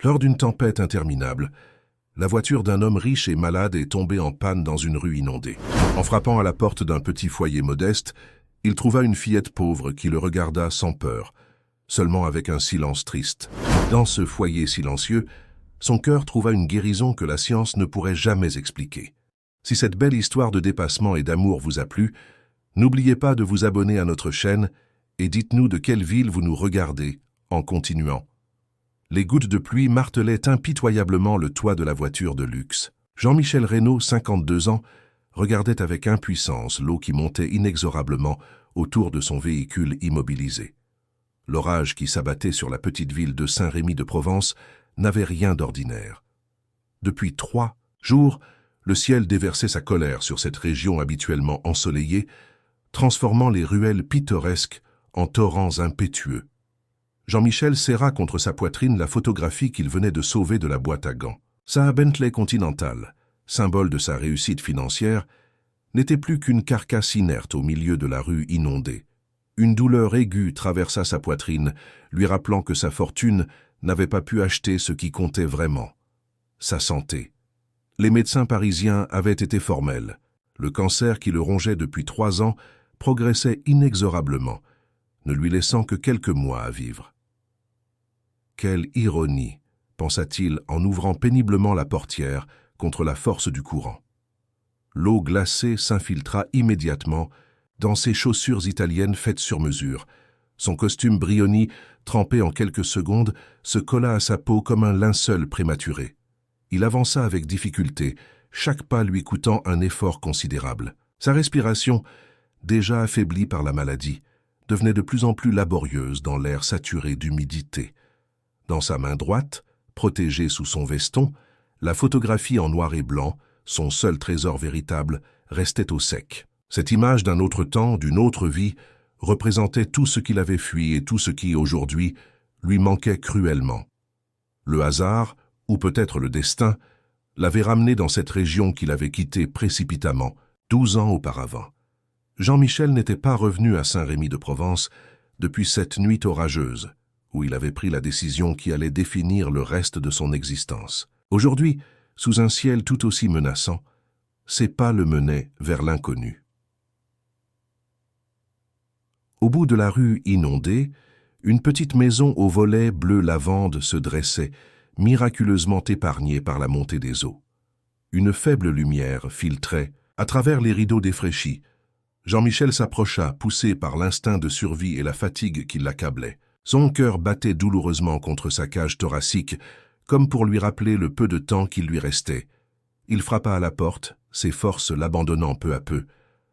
Lors d'une tempête interminable, la voiture d'un homme riche et malade est tombée en panne dans une rue inondée. En frappant à la porte d'un petit foyer modeste, il trouva une fillette pauvre qui le regarda sans peur, seulement avec un silence triste. Dans ce foyer silencieux, son cœur trouva une guérison que la science ne pourrait jamais expliquer. Si cette belle histoire de dépassement et d'amour vous a plu, n'oubliez pas de vous abonner à notre chaîne et dites-nous de quelle ville vous nous regardez en continuant. Les gouttes de pluie martelaient impitoyablement le toit de la voiture de luxe. Jean-Michel Reynaud, 52 ans, regardait avec impuissance l'eau qui montait inexorablement autour de son véhicule immobilisé. L'orage qui s'abattait sur la petite ville de Saint-Rémy-de-Provence n'avait rien d'ordinaire. Depuis 3 jours, le ciel déversait sa colère sur cette région habituellement ensoleillée, transformant les ruelles pittoresques en torrents impétueux. Jean-Michel serra contre sa poitrine la photographie qu'il venait de sauver de la boîte à gants. Sa Bentley Continental, symbole de sa réussite financière, n'était plus qu'une carcasse inerte au milieu de la rue inondée. Une douleur aiguë traversa sa poitrine, lui rappelant que sa fortune n'avait pas pu acheter ce qui comptait vraiment, sa santé. Les médecins parisiens avaient été formels. Le cancer qui le rongeait depuis 3 ans progressait inexorablement, ne lui laissant que quelques mois à vivre. Quelle ironie, pensa-t-il en ouvrant péniblement la portière contre la force du courant. L'eau glacée s'infiltra immédiatement dans ses chaussures italiennes faites sur mesure. Son costume Brioni, trempé en quelques secondes, se colla à sa peau comme un linceul prématuré. Il avança avec difficulté, chaque pas lui coûtant un effort considérable. Sa respiration, déjà affaiblie par la maladie, devenait de plus en plus laborieuse dans l'air saturé d'humidité. Dans sa main droite, protégée sous son veston, la photographie en noir et blanc, son seul trésor véritable, restait au sec. Cette image d'un autre temps, d'une autre vie, représentait tout ce qu'il avait fui et tout ce qui, aujourd'hui, lui manquait cruellement. Le hasard, ou peut-être le destin, l'avait ramené dans cette région qu'il avait quittée précipitamment, 12 ans auparavant. Jean-Michel n'était pas revenu à Saint-Rémy-de-Provence depuis cette nuit orageuse, où il avait pris la décision qui allait définir le reste de son existence. Aujourd'hui, sous un ciel tout aussi menaçant, ses pas le menaient vers l'inconnu. Au bout de la rue inondée, une petite maison aux volets bleu lavande se dressait, miraculeusement épargnée par la montée des eaux. Une faible lumière filtrait à travers les rideaux défraîchis. Jean-Michel s'approcha, poussé par l'instinct de survie et la fatigue qui l'accablait. Son cœur battait douloureusement contre sa cage thoracique, comme pour lui rappeler le peu de temps qu'il lui restait. Il frappa à la porte, ses forces l'abandonnant peu à peu.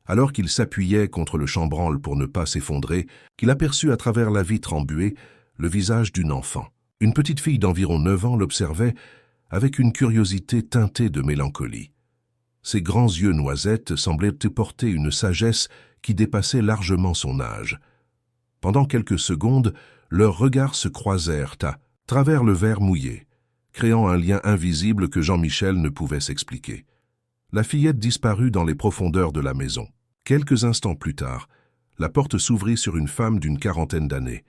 Alors qu'il s'appuyait contre le chambranle pour ne pas s'effondrer, qu'il aperçut à travers la vitre embuée le visage d'une enfant. Une petite fille d'environ 9 ans l'observait avec une curiosité teintée de mélancolie. Ses grands yeux noisettes semblaient porter une sagesse qui dépassait largement son âge. Pendant quelques secondes, leurs regards se croisèrent à travers le verre mouillé, créant un lien invisible que Jean-Michel ne pouvait s'expliquer. La fillette disparut dans les profondeurs de la maison. Quelques instants plus tard, la porte s'ouvrit sur une femme d'une 40aine d'années.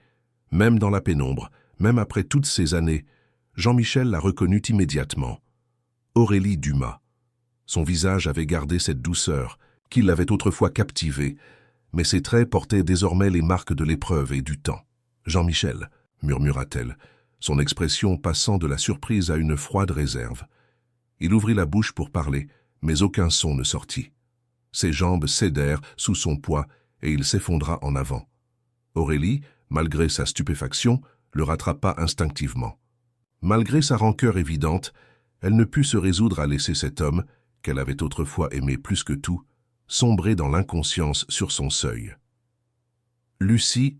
Même dans la pénombre, même après toutes ces années, Jean-Michel la reconnut immédiatement. Aurélie Dumas. Son visage avait gardé cette douceur qui l'avait autrefois captivé, mais ses traits portaient désormais les marques de l'épreuve et du temps. « Jean-Michel », murmura-t-elle, son expression passant de la surprise à une froide réserve. Il ouvrit la bouche pour parler, mais aucun son ne sortit. Ses jambes cédèrent sous son poids et il s'effondra en avant. Aurélie, malgré sa stupéfaction, le rattrapa instinctivement. Malgré sa rancœur évidente, elle ne put se résoudre à laisser cet homme, qu'elle avait autrefois aimé plus que tout, sombrer dans l'inconscience sur son seuil. « Lucie,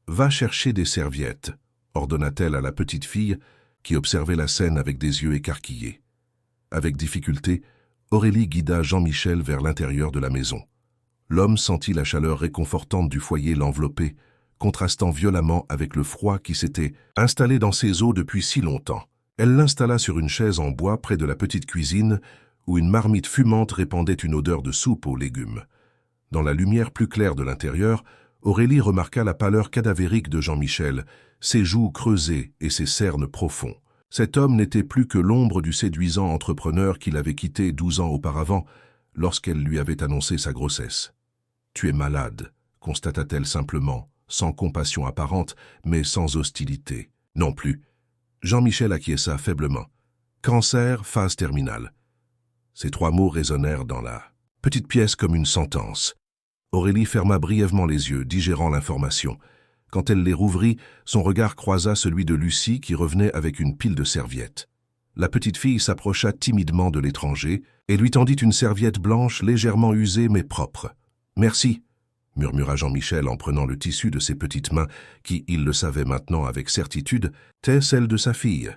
va chercher des serviettes », ordonna-t-elle à la petite fille qui observait la scène avec des yeux écarquillés. Avec difficulté, Aurélie guida Jean-Michel vers l'intérieur de la maison. L'homme sentit la chaleur réconfortante du foyer l'envelopper, contrastant violemment avec le froid qui s'était installé dans ses os depuis si longtemps. Elle l'installa sur une chaise en bois près de la petite cuisine, où une marmite fumante répandait une odeur de soupe aux légumes. Dans la lumière plus claire de l'intérieur, Aurélie remarqua la pâleur cadavérique de Jean-Michel, ses joues creusées et ses cernes profonds. Cet homme n'était plus que l'ombre du séduisant entrepreneur qu'il avait quitté 12 ans auparavant, lorsqu'elle lui avait annoncé sa grossesse. « Tu es malade », constata-t-elle simplement, sans compassion apparente, mais sans hostilité. Non plus. Jean-Michel acquiesça faiblement. « Cancer, phase terminale ». Ces 3 mots résonnèrent dans la petite pièce comme une sentence. Aurélie ferma brièvement les yeux, digérant l'information. Quand elle les rouvrit, son regard croisa celui de Lucie qui revenait avec une pile de serviettes. La petite fille s'approcha timidement de l'étranger et lui tendit une serviette blanche légèrement usée mais propre. « Merci », murmura Jean-Michel en prenant le tissu de ses petites mains qui, il le savait maintenant avec certitude, étaient celles de sa fille.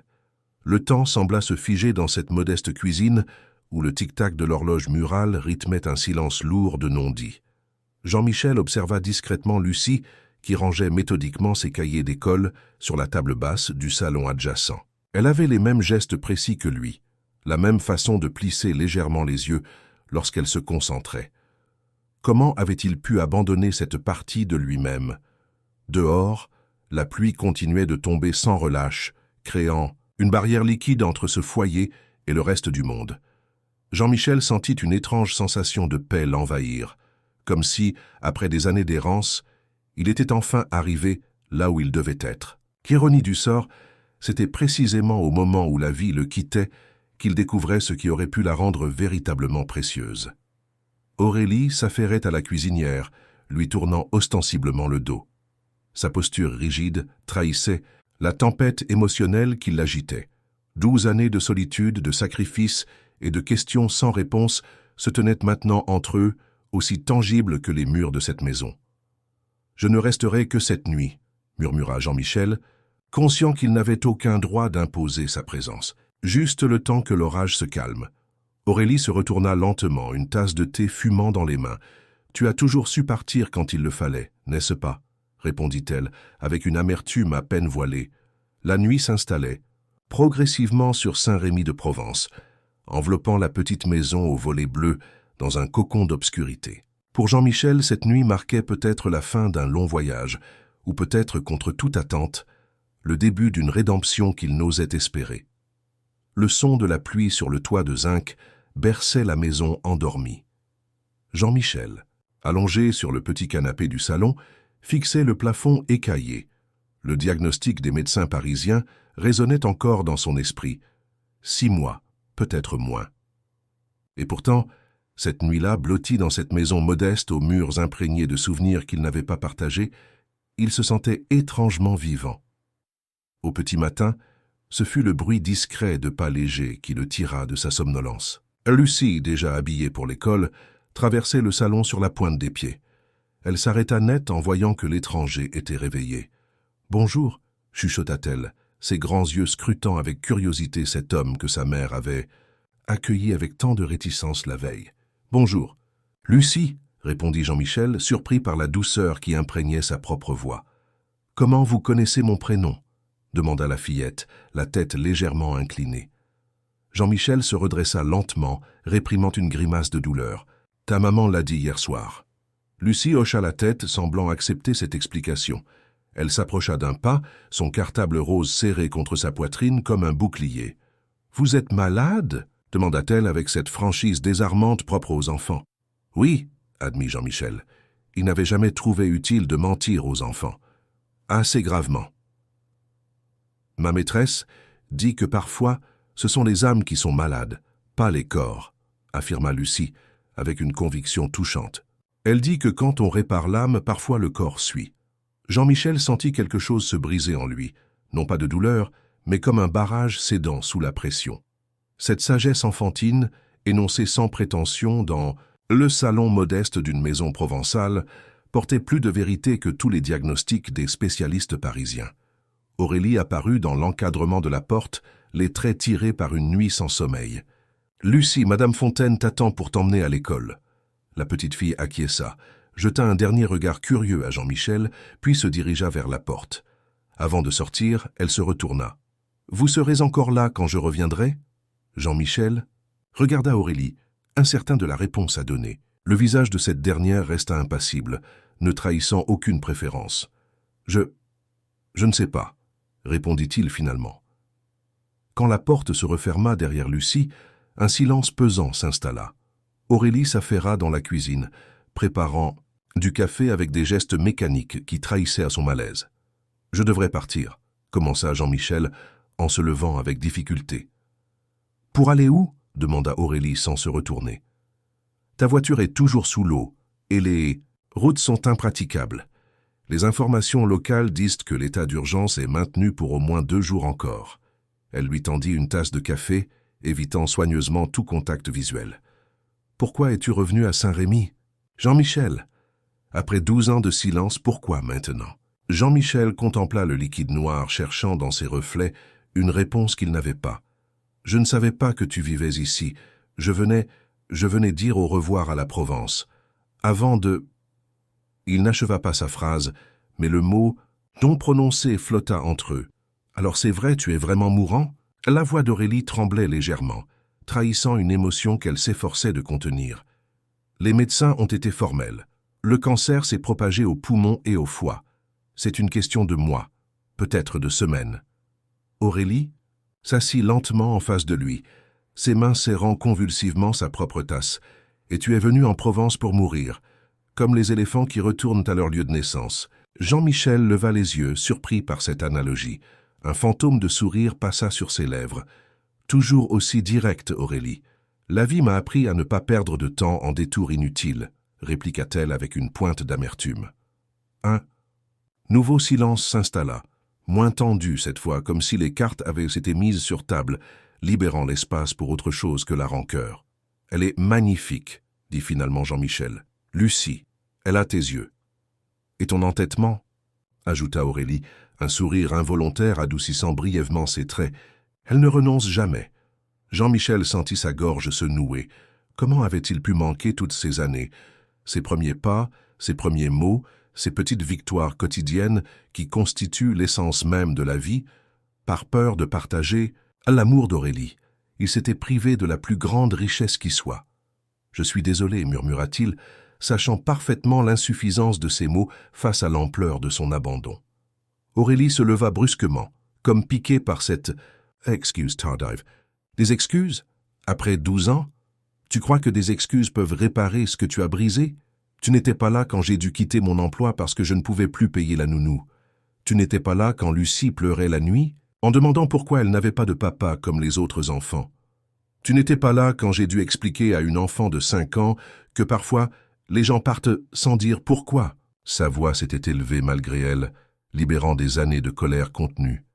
Le temps sembla se figer dans cette modeste cuisine où le tic-tac de l'horloge murale rythmait un silence lourd de non-dits. Jean-Michel observa discrètement Lucie qui rangeait méthodiquement ses cahiers d'école sur la table basse du salon adjacent. Elle avait les mêmes gestes précis que lui, la même façon de plisser légèrement les yeux lorsqu'elle se concentrait. Comment avait-il pu abandonner cette partie de lui-même? Dehors, la pluie continuait de tomber sans relâche, créant une barrière liquide entre ce foyer et le reste du monde. Jean-Michel sentit une étrange sensation de paix l'envahir, comme si, après des années d'errance, il était enfin arrivé là où il devait être. Qu'ironie du sort, c'était précisément au moment où la vie le quittait qu'il découvrait ce qui aurait pu la rendre véritablement précieuse. Aurélie s'affairait à la cuisinière, lui tournant ostensiblement le dos. Sa posture rigide trahissait la tempête émotionnelle qui l'agitait. 12 années de solitude, de sacrifice et de questions sans réponse se tenaient maintenant entre eux, aussi tangibles que les murs de cette maison. « Je ne resterai que cette nuit », murmura Jean-Michel, conscient qu'il n'avait aucun droit d'imposer sa présence. Juste le temps que l'orage se calme. Aurélie se retourna lentement, une tasse de thé fumant dans les mains. « Tu as toujours su partir quand il le fallait, n'est-ce pas ?» répondit-elle, avec une amertume à peine voilée. La nuit s'installait, progressivement sur Saint-Rémy-de-Provence, enveloppant la petite maison aux volets bleus dans un cocon d'obscurité. Pour Jean-Michel, cette nuit marquait peut-être la fin d'un long voyage, ou peut-être, contre toute attente, le début d'une rédemption qu'il n'osait espérer. Le son de la pluie sur le toit de zinc berçait la maison endormie. Jean-Michel, allongé sur le petit canapé du salon, fixait le plafond écaillé. Le diagnostic des médecins parisiens résonnait encore dans son esprit. 6 mois, peut-être moins. Et pourtant, cette nuit-là, blotti dans cette maison modeste aux murs imprégnés de souvenirs qu'il n'avait pas partagés, il se sentait étrangement vivant. Au petit matin, ce fut le bruit discret de pas légers qui le tira de sa somnolence. Lucie, déjà habillée pour l'école, traversait le salon sur la pointe des pieds. Elle s'arrêta net en voyant que l'étranger était réveillé. « Bonjour », chuchota-t-elle, ses grands yeux scrutant avec curiosité cet homme que sa mère avait accueilli avec tant de réticence la veille. « Bonjour. »« Lucie », répondit Jean-Michel, surpris par la douceur qui imprégnait sa propre voix. « Comment vous connaissez mon prénom ?» demanda la fillette, la tête légèrement inclinée. Jean-Michel se redressa lentement, réprimant une grimace de douleur. « Ta maman l'a dit hier soir. » Lucie hocha la tête, semblant accepter cette explication. Elle s'approcha d'un pas, son cartable rose serré contre sa poitrine comme un bouclier. « Vous êtes malade ?» demanda-t-elle avec cette franchise désarmante propre aux enfants. « Oui », admit Jean-Michel. Il n'avait jamais trouvé utile de mentir aux enfants. « Assez gravement. » Ma maîtresse dit que parfois, ce sont les âmes qui sont malades, pas les corps, affirma Lucie, avec une conviction touchante. Elle dit que quand on répare l'âme, parfois le corps suit. Jean-Michel sentit quelque chose se briser en lui, non pas de douleur, mais comme un barrage cédant sous la pression. Cette sagesse enfantine, énoncée sans prétention dans le salon modeste d'une maison provençale, portait plus de vérité que tous les diagnostics des spécialistes parisiens. Aurélie apparut dans l'encadrement de la porte, les traits tirés par une nuit sans sommeil. « Lucie, Madame Fontaine t'attend pour t'emmener à l'école. » La petite fille acquiesça, jeta un dernier regard curieux à Jean-Michel, puis se dirigea vers la porte. Avant de sortir, elle se retourna. « Vous serez encore là quand je reviendrai ?» Jean-Michel regarda Aurélie, incertain de la réponse à donner. Le visage de cette dernière resta impassible, ne trahissant aucune préférence. « Je ne sais pas », répondit-il finalement. Quand la porte se referma derrière Lucie, un silence pesant s'installa. Aurélie s'affaira dans la cuisine, préparant du café avec des gestes mécaniques qui trahissaient à son malaise. « Je devrais partir », commença Jean-Michel en se levant avec difficulté. « Pour aller où ?» demanda Aurélie sans se retourner. « Ta voiture est toujours sous l'eau et les routes sont impraticables. Les informations locales disent que l'état d'urgence est maintenu pour au moins 2 jours encore. » Elle lui tendit une tasse de café, évitant soigneusement tout contact visuel. « Pourquoi es-tu revenu à Saint-Rémy ?»« Jean-Michel !» Après 12 ans de silence, pourquoi maintenant? Jean-Michel contempla le liquide noir, cherchant dans ses reflets une réponse qu'il n'avait pas. « Je ne savais pas que tu vivais ici. Je venais dire au revoir à la Provence. Avant de... » Il n'acheva pas sa phrase, mais le mot non prononcé flotta entre eux. « Alors c'est vrai, tu es vraiment mourant ?» La voix d'Aurélie tremblait légèrement, trahissant une émotion qu'elle s'efforçait de contenir. Les médecins ont été formels. Le cancer s'est propagé aux poumons et au foie. C'est une question de mois, peut-être de semaines. Aurélie s'assit lentement en face de lui, ses mains serrant convulsivement sa propre tasse. « Et tu es venu en Provence pour mourir, comme les éléphants qui retournent à leur lieu de naissance. » Jean-Michel leva les yeux, surpris par cette analogie. Un fantôme de sourire passa sur ses lèvres. « Toujours aussi direct, Aurélie. La vie m'a appris à ne pas perdre de temps en détours inutiles, » répliqua-t-elle avec une pointe d'amertume. Un nouveau silence s'installa, moins tendu cette fois, comme si les cartes avaient été mises sur table, libérant l'espace pour autre chose que la rancœur. « Elle est magnifique, » dit finalement Jean-Michel. « Lucie, elle a tes yeux. »« Et ton entêtement ?» ajouta Aurélie, un sourire involontaire adoucissant brièvement ses traits. « Elle ne renonce jamais. » Jean-Michel sentit sa gorge se nouer. Comment avait-il pu manquer toutes ces années? Ses premiers pas, ses premiers mots, ces petites victoires quotidiennes qui constituent l'essence même de la vie, par peur de partager l'amour d'Aurélie. Il s'était privé de la plus grande richesse qui soit. « Je suis désolé, » murmura-t-il, sachant parfaitement l'insuffisance de ses mots face à l'ampleur de son abandon. Aurélie se leva brusquement, comme piquée par cette « excuse tardive ». « Des excuses? Après 12 ans? Tu crois que des excuses peuvent réparer ce que tu as brisé? Tu n'étais pas là quand j'ai dû quitter mon emploi parce que je ne pouvais plus payer la nounou. Tu n'étais pas là quand Lucie pleurait la nuit, en demandant pourquoi elle n'avait pas de papa comme les autres enfants. Tu n'étais pas là quand j'ai dû expliquer à une enfant de 5 ans que parfois les gens partent sans dire pourquoi. » Sa voix s'était élevée malgré elle, libérant des années de colère contenue.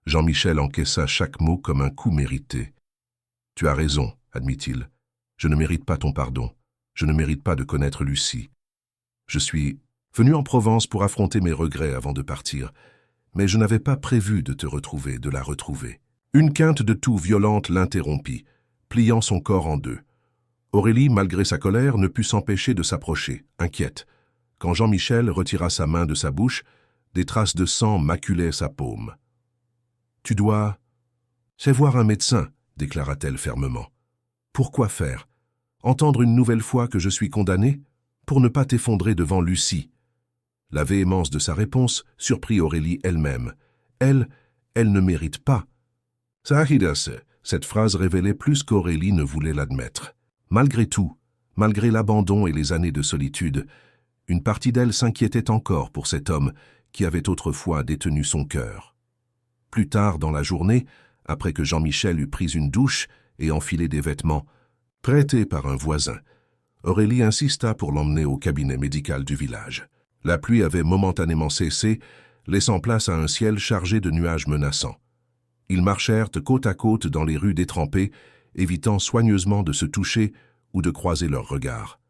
Jean-Michel encaissa chaque mot comme un coup mérité. « Tu as raison, » admit-il. « Je ne mérite pas ton pardon. Je ne mérite pas de connaître Lucie. Je suis venu en Provence pour affronter mes regrets avant de partir, mais je n'avais pas prévu de te retrouver, de la retrouver. » Une quinte de toux violente l'interrompit, pliant son corps en deux. Aurélie, malgré sa colère, ne put s'empêcher de s'approcher, inquiète. Quand Jean-Michel retira sa main de sa bouche, des traces de sang maculaient sa paume. « Tu dois... c'est voir un médecin, » déclara-t-elle fermement. « Pourquoi faire? Entendre une nouvelle fois que je suis condamnée? Pour ne pas t'effondrer devant Lucie. » La véhémence de sa réponse surprit Aurélie elle-même. Elle ne mérite pas. Cette phrase révélait plus qu'Aurélie ne voulait l'admettre. Malgré tout, malgré l'abandon et les années de solitude, une partie d'elle s'inquiétait encore pour cet homme qui avait autrefois détenu son cœur. Plus tard dans la journée, après que Jean-Michel eut pris une douche et enfilé des vêtements, prêtés par un voisin, Aurélie insista pour l'emmener au cabinet médical du village. La pluie avait momentanément cessé, laissant place à un ciel chargé de nuages menaçants. Ils marchèrent côte à côte dans les rues détrempées, évitant soigneusement de se toucher ou de croiser leurs regards.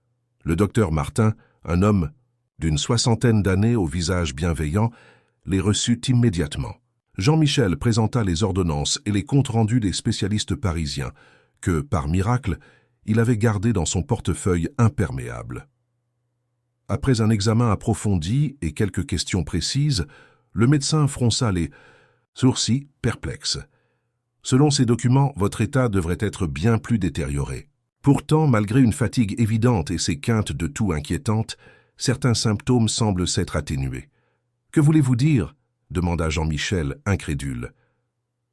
Le docteur Martin, un homme d'une 60aine d'années au visage bienveillant, les reçut immédiatement. Jean-Michel présenta les ordonnances et les comptes rendus des spécialistes parisiens, que, par miracle, il avait gardés dans son portefeuille imperméable. Après un examen approfondi et quelques questions précises, le médecin fronça les sourcils perplexes. Selon ces documents, votre état devrait être bien plus détérioré. Pourtant, malgré une fatigue évidente et ces quintes de toux inquiétantes, certains symptômes semblent s'être atténués. « Que voulez-vous dire ?» demanda Jean-Michel, incrédule.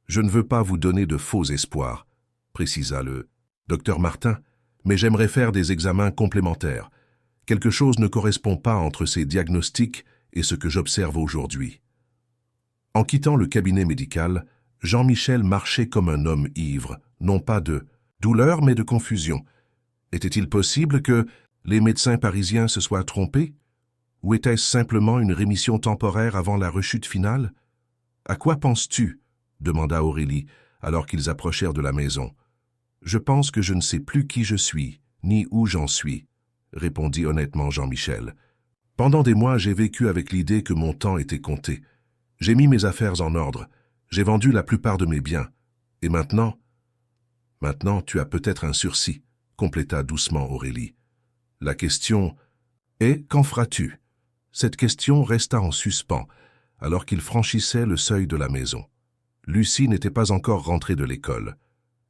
Je ne veux pas vous donner de faux espoirs, précisa le docteur Martin, mais j'aimerais faire des examens complémentaires. Quelque chose ne correspond pas entre ces diagnostics et ce que j'observe aujourd'hui. En quittant le cabinet médical, Jean-Michel marchait comme un homme ivre, non pas de douleur mais de confusion. Était-il possible que les médecins parisiens se soient trompés? Ou était-ce simplement une rémission temporaire avant la rechute finale? « À quoi penses-tu » demanda Aurélie, alors qu'ils approchèrent de la maison. « Je pense que je ne sais plus qui je suis, ni où j'en suis, » répondit honnêtement Jean-Michel. « Pendant des mois, j'ai vécu avec l'idée que mon temps était compté. J'ai mis mes affaires en ordre, j'ai vendu la plupart de mes biens. Et maintenant? Maintenant, tu as peut-être un sursis, compléta doucement Aurélie. La question est, qu'en feras-tu? Cette question resta en suspens, alors qu'ils franchissaient le seuil de la maison. Lucie n'était pas encore rentrée de l'école.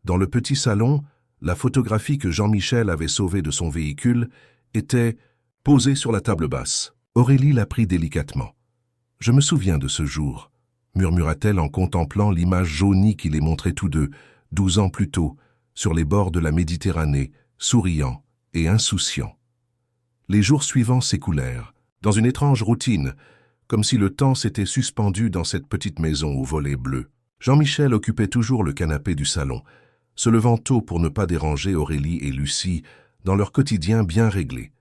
Dans le petit salon, la photographie que Jean-Michel avait sauvée de son véhicule était posée sur la table basse. Aurélie la prit délicatement. « Je me souviens de ce jour », murmura-t-elle en contemplant l'image jaunie qui les montrait tous deux, 12 ans plus tôt, sur les bords de la Méditerranée, souriants et insouciants. Les jours suivants s'écoulèrent, dans une étrange routine, comme si le temps s'était suspendu dans cette petite maison aux volets bleus. Jean-Michel occupait toujours le canapé du salon, se levant tôt pour ne pas déranger Aurélie et Lucie dans leur quotidien bien réglé.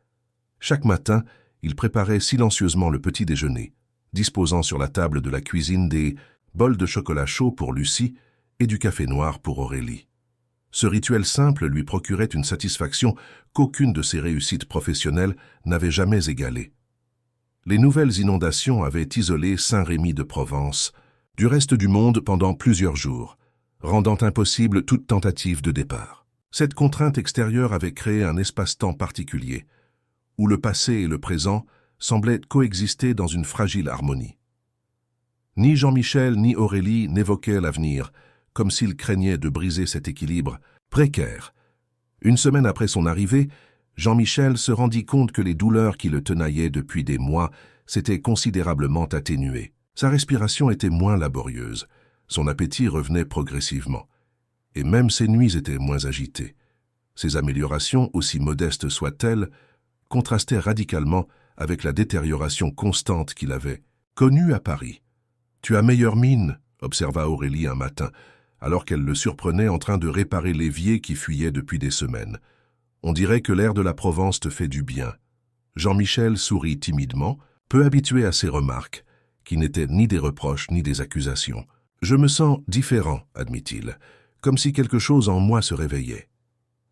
Chaque matin, il préparait silencieusement le petit déjeuner, disposant sur la table de la cuisine des bols de chocolat chaud pour Lucie et du café noir pour Aurélie. Ce rituel simple lui procurait une satisfaction qu'aucune de ses réussites professionnelles n'avait jamais égalée. Les nouvelles inondations avaient isolé Saint-Rémy de Provence du reste du monde pendant plusieurs jours, rendant impossible toute tentative de départ. Cette contrainte extérieure avait créé un espace-temps particulier, où le passé et le présent semblaient coexister dans une fragile harmonie. Ni Jean-Michel ni Aurélie n'évoquaient l'avenir, comme s'ils craignaient de briser cet équilibre précaire. Une semaine après son arrivée, Jean-Michel se rendit compte que les douleurs qui le tenaillaient depuis des mois s'étaient considérablement atténuées. Sa respiration était moins laborieuse, son appétit revenait progressivement, et même ses nuits étaient moins agitées. Ces améliorations, aussi modestes soient-elles, contrastaient radicalement avec la détérioration constante qu'il avait connue à Paris. « Tu as meilleure mine », observa Aurélie un matin, alors qu'elle le surprenait en train de réparer l'évier qui fuyait depuis des semaines. « On dirait que l'air de la Provence te fait du bien. » Jean-Michel sourit timidement, peu habitué à ces remarques, qui n'étaient ni des reproches ni des accusations. « Je me sens différent, admit-il, comme si quelque chose en moi se réveillait. »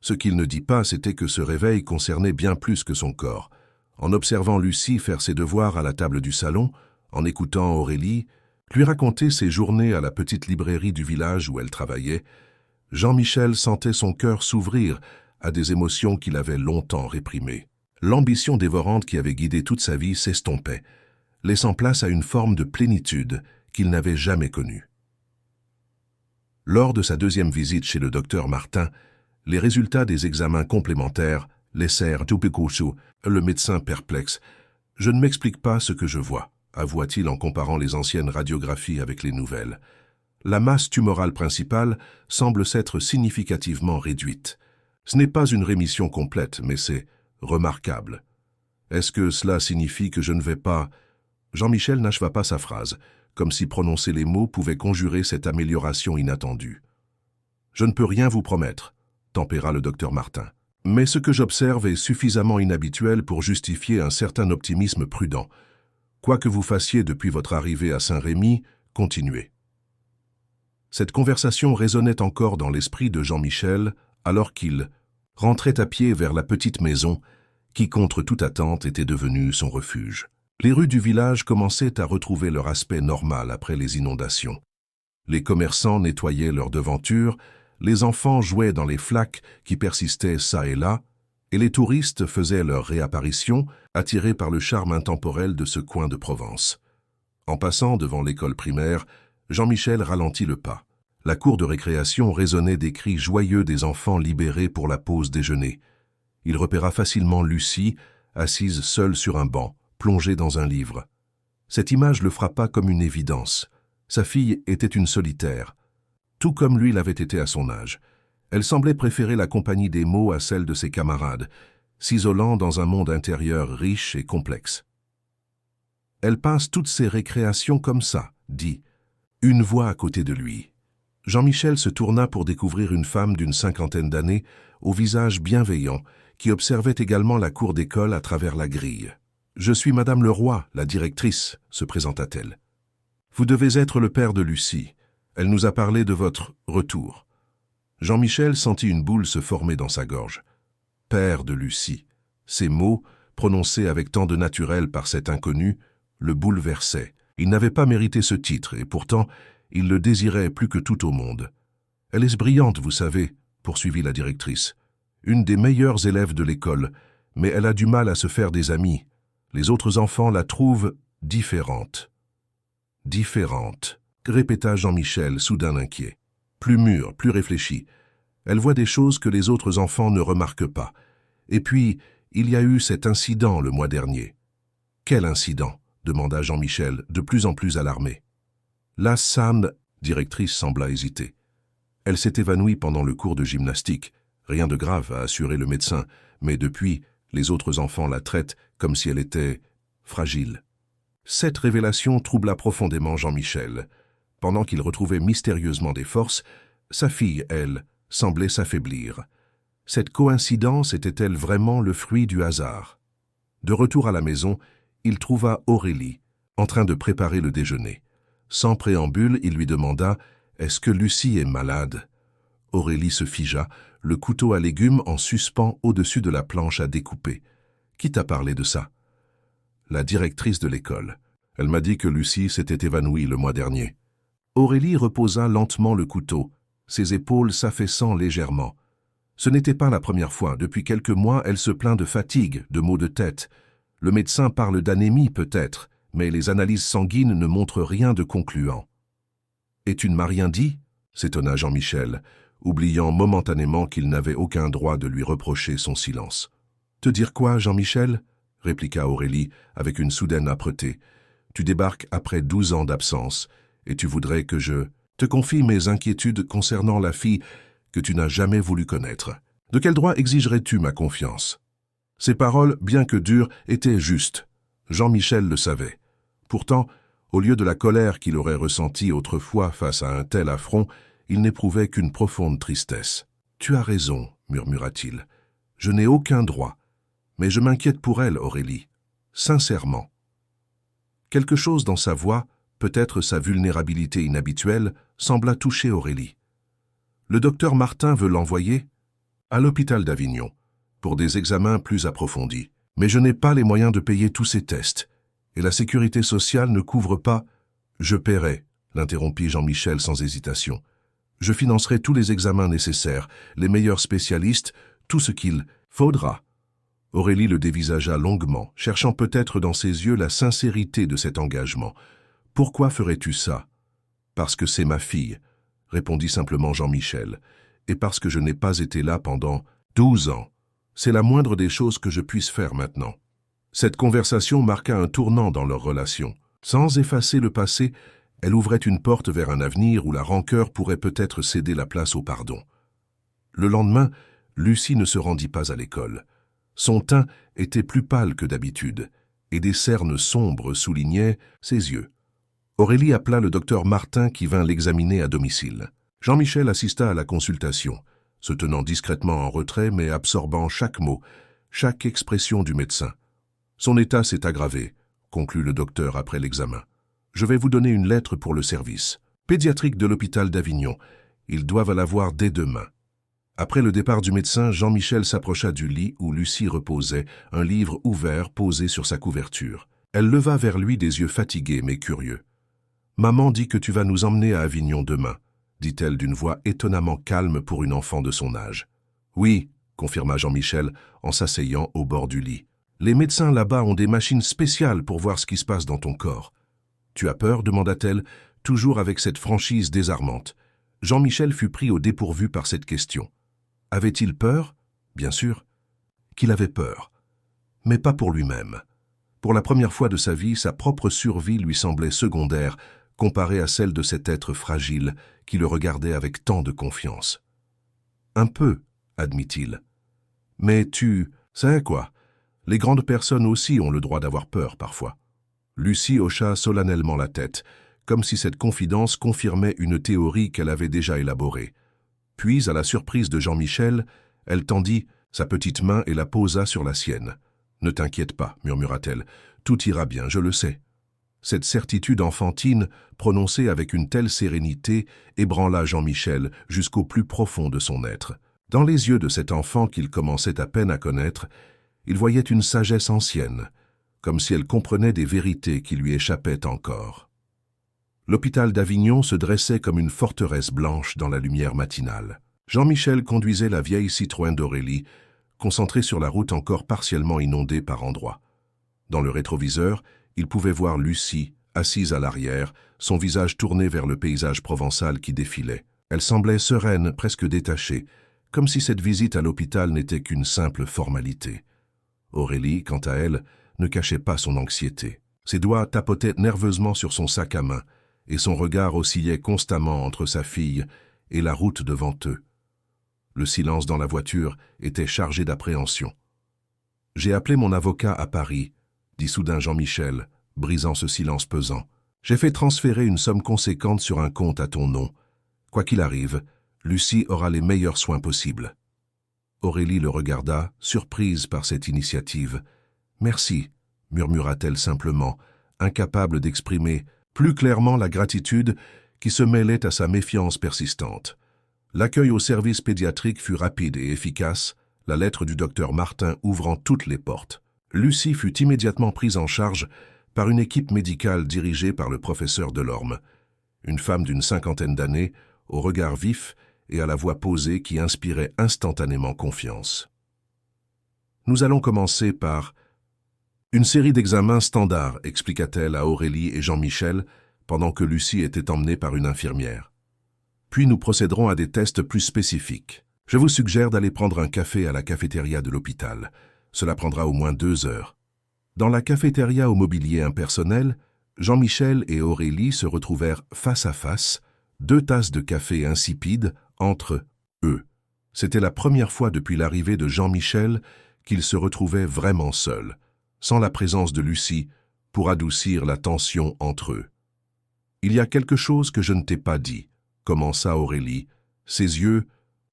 Ce qu'il ne dit pas, c'était que ce réveil concernait bien plus que son corps. En observant Lucie faire ses devoirs à la table du salon, en écoutant Aurélie lui raconter ses journées à la petite librairie du village où elle travaillait, Jean-Michel sentait son cœur s'ouvrir à des émotions qu'il avait longtemps réprimées. L'ambition dévorante qui avait guidé toute sa vie s'estompait, laissant place à une forme de plénitude qu'il n'avait jamais connue. Lors de sa deuxième visite chez le docteur Martin, les résultats des examens complémentaires laissèrent Tupikusu, le médecin perplexe. « Je ne m'explique pas ce que je vois », avoua-t-il en comparant les anciennes radiographies avec les nouvelles. La masse tumorale principale semble s'être significativement réduite. Ce n'est pas une rémission complète, mais c'est remarquable. Est-ce que cela signifie que je ne vais pas... Jean-Michel n'acheva pas sa phrase, comme si prononcer les mots pouvait conjurer cette amélioration inattendue. « Je ne peux rien vous promettre », tempéra le docteur Martin. « Mais ce que j'observe est suffisamment inhabituel pour justifier un certain optimisme prudent. Quoi que vous fassiez depuis votre arrivée à Saint-Rémy, continuez. » Cette conversation résonnait encore dans l'esprit de Jean-Michel alors qu'il rentrait à pied vers la petite maison qui, contre toute attente, était devenue son refuge. Les rues du village commençaient à retrouver leur aspect normal après les inondations. Les commerçants nettoyaient leurs devantures, les enfants jouaient dans les flaques qui persistaient çà et là, et les touristes faisaient leur réapparition, attirés par le charme intemporel de ce coin de Provence. En passant devant l'école primaire, Jean-Michel ralentit le pas. La cour de récréation résonnait des cris joyeux des enfants libérés pour la pause déjeuner. Il repéra facilement Lucie, assise seule sur un banc, plongée dans un livre. Cette image le frappa comme une évidence. Sa fille était une solitaire. tout comme lui l'avait été à son âge. Elle semblait préférer la compagnie des mots à celle de ses camarades, s'isolant dans un monde intérieur riche et complexe. Elle passe toutes ses récréations comme ça, dit une voix à côté de lui. Jean-Michel se tourna pour découvrir une femme d'une 50aine d'années, au visage bienveillant, qui observait également la cour d'école à travers la grille. « Je suis Madame Leroy, la directrice », se présenta-t-elle. « Vous devez être le père de Lucie. Elle nous a parlé de votre retour. » Jean-Michel sentit une boule se former dans sa gorge. « Père de Lucie ». Ces mots, prononcés avec tant de naturel par cet inconnu, le bouleversaient. Il n'avait pas mérité ce titre, et pourtant, il le désirait plus que tout au monde. « Elle est brillante, vous savez », poursuivit la directrice. « Une des meilleures élèves de l'école, mais elle a du mal à se faire des amis. Les autres enfants la trouvent différente. »« Différente », répéta Jean-Michel, soudain inquiet. Plus mûr, plus réfléchi. Elle voit des choses que les autres enfants ne remarquent pas. Et puis, il y a eu cet incident le mois dernier. « Quel incident ?» demanda Jean-Michel, de plus en plus alarmé. La Sam, directrice, sembla hésiter. Elle s'est évanouie pendant le cours de gymnastique. Rien de grave, a assuré le médecin, mais depuis, les autres enfants la traitent comme si elle était fragile. Cette révélation troubla profondément Jean-Michel. Pendant qu'il retrouvait mystérieusement des forces, sa fille, elle, semblait s'affaiblir. Cette coïncidence était-elle vraiment le fruit du hasard? De retour à la maison, il trouva Aurélie, en train de préparer le déjeuner. Sans préambule, il lui demanda « Est-ce que Lucie est malade ?» Aurélie se figea, le couteau à légumes en suspens au-dessus de la planche à découper. « Qui t'a parlé de ça ?» La directrice de l'école. Elle m'a dit que Lucie s'était évanouie le mois dernier. Aurélie reposa lentement le couteau, ses épaules s'affaissant légèrement. Ce n'était pas la première fois. Depuis quelques mois, elle se plaint de fatigue, de maux de tête. Le médecin parle d'anémie peut-être, mais les analyses sanguines ne montrent rien de concluant. « Et tu ne m'as rien dit ?» s'étonna Jean-Michel, oubliant momentanément qu'il n'avait aucun droit de lui reprocher son silence. « Te dire quoi, Jean-Michel ?» répliqua Aurélie avec une soudaine âpreté. « Tu débarques après 12 ans d'absence, et tu voudrais que je te confie mes inquiétudes concernant la fille que tu n'as jamais voulu connaître. De quel droit exigerais-tu ma confiance ?» Ces paroles, bien que dures, étaient justes. Jean-Michel le savait. Pourtant, au lieu de la colère qu'il aurait ressentie autrefois face à un tel affront, il n'éprouvait qu'une profonde tristesse. « Tu as raison, » murmura-t-il. « Je n'ai aucun droit. Mais je m'inquiète pour elle, Aurélie. Sincèrement. » Quelque chose dans sa voix, peut-être sa vulnérabilité inhabituelle, sembla toucher Aurélie. « Le docteur Martin veut l'envoyer ?» « À l'hôpital d'Avignon, pour des examens plus approfondis. Mais je n'ai pas les moyens de payer tous ces tests. Et la sécurité sociale ne couvre pas... »« Je paierai, » l'interrompit Jean-Michel sans hésitation. « Je financerai tous les examens nécessaires, les meilleurs spécialistes, tout ce qu'il faudra. » Aurélie le dévisagea longuement, cherchant peut-être dans ses yeux la sincérité de cet engagement. « Pourquoi ferais-tu ça ?»« Parce que c'est ma fille, » répondit simplement Jean-Michel, « et parce que je n'ai pas été là pendant 12 ans. C'est la moindre des choses que je puisse faire maintenant. » Cette conversation marqua un tournant dans leur relation. Sans effacer le passé, elle ouvrait une porte vers un avenir où la rancœur pourrait peut-être céder la place au pardon. Le lendemain, Lucie ne se rendit pas à l'école. Son teint était plus pâle que d'habitude, et des cernes sombres soulignaient ses yeux. Aurélie appela le docteur Martin qui vint l'examiner à domicile. Jean-Michel assista à la consultation, se tenant discrètement en retrait mais absorbant chaque mot, chaque expression du médecin. « Son état s'est aggravé », conclut le docteur après l'examen. « Je vais vous donner une lettre pour le service pédiatrique de l'hôpital d'Avignon. Ils doivent la voir dès demain. » Après le départ du médecin, Jean-Michel s'approcha du lit où Lucie reposait, un livre ouvert posé sur sa couverture. Elle leva vers lui des yeux fatigués mais curieux. « Maman dit que tu vas nous emmener à Avignon demain, » dit-elle d'une voix étonnamment calme pour une enfant de son âge. « Oui, » confirma Jean-Michel en s'asseyant au bord du lit. « Les médecins là-bas ont des machines spéciales pour voir ce qui se passe dans ton corps. »« Tu as peur ?» demanda-t-elle, toujours avec cette franchise désarmante. Jean-Michel fut pris au dépourvu par cette question. Avait-il peur? Bien sûr qu'il avait peur, mais pas pour lui-même. Pour la première fois de sa vie, sa propre survie lui semblait secondaire, comparée à celle de cet être fragile qui le regardait avec tant de confiance. « Un peu, admit-il. Mais tu sais quoi, les grandes personnes aussi ont le droit d'avoir peur parfois. » Lucie hocha solennellement la tête, comme si cette confidence confirmait une théorie qu'elle avait déjà élaborée. Puis, à la surprise de Jean-Michel, elle tendit sa petite main et la posa sur la sienne. « Ne t'inquiète pas, murmura-t-elle, tout ira bien, je le sais. » Cette certitude enfantine, prononcée avec une telle sérénité, ébranla Jean-Michel jusqu'au plus profond de son être. Dans les yeux de cet enfant qu'il commençait à peine à connaître, il voyait une sagesse ancienne, comme si elle comprenait des vérités qui lui échappaient encore. L'hôpital d'Avignon se dressait comme une forteresse blanche dans la lumière matinale. Jean-Michel conduisait la vieille Citroën d'Aurélie, concentrée sur la route encore partiellement inondée par endroits. Dans le rétroviseur, il pouvait voir Lucie, assise à l'arrière, son visage tourné vers le paysage provençal qui défilait. Elle semblait sereine, presque détachée, comme si cette visite à l'hôpital n'était qu'une simple formalité. Aurélie, quant à elle, ne cachait pas son anxiété. Ses doigts tapotaient nerveusement sur son sac à main, et son regard oscillait constamment entre sa fille et la route devant eux. Le silence dans la voiture était chargé d'appréhension. « J'ai appelé mon avocat à Paris, » dit soudain Jean-Michel, brisant ce silence pesant. « J'ai fait transférer une somme conséquente sur un compte à ton nom. Quoi qu'il arrive, Lucie aura les meilleurs soins possibles. » Aurélie le regarda, surprise par cette initiative. « Merci », murmura-t-elle simplement, incapable d'exprimer plus clairement la gratitude qui se mêlait à sa méfiance persistante. L'accueil au service pédiatrique fut rapide et efficace, la lettre du docteur Martin ouvrant toutes les portes. Lucie fut immédiatement prise en charge par une équipe médicale dirigée par le professeur Delorme, une femme d'une 50aine d'années, au regard vif et à la voix posée qui inspirait instantanément confiance. « Nous allons commencer par une série d'examens standards, expliqua-t-elle à Aurélie et Jean-Michel, pendant que Lucie était emmenée par une infirmière. Puis nous procéderons à des tests plus spécifiques. Je vous suggère d'aller prendre un café à la cafétéria de l'hôpital. Cela prendra au moins 2 heures. » Dans la cafétéria au mobilier impersonnel, Jean-Michel et Aurélie se retrouvèrent face à face, 2 tasses de café insipide entre eux. C'était la première fois depuis l'arrivée de Jean-Michel qu'ils se retrouvaient vraiment seuls, sans la présence de Lucie, pour adoucir la tension entre eux. « Il y a quelque chose que je ne t'ai pas dit, » commença Aurélie, ses yeux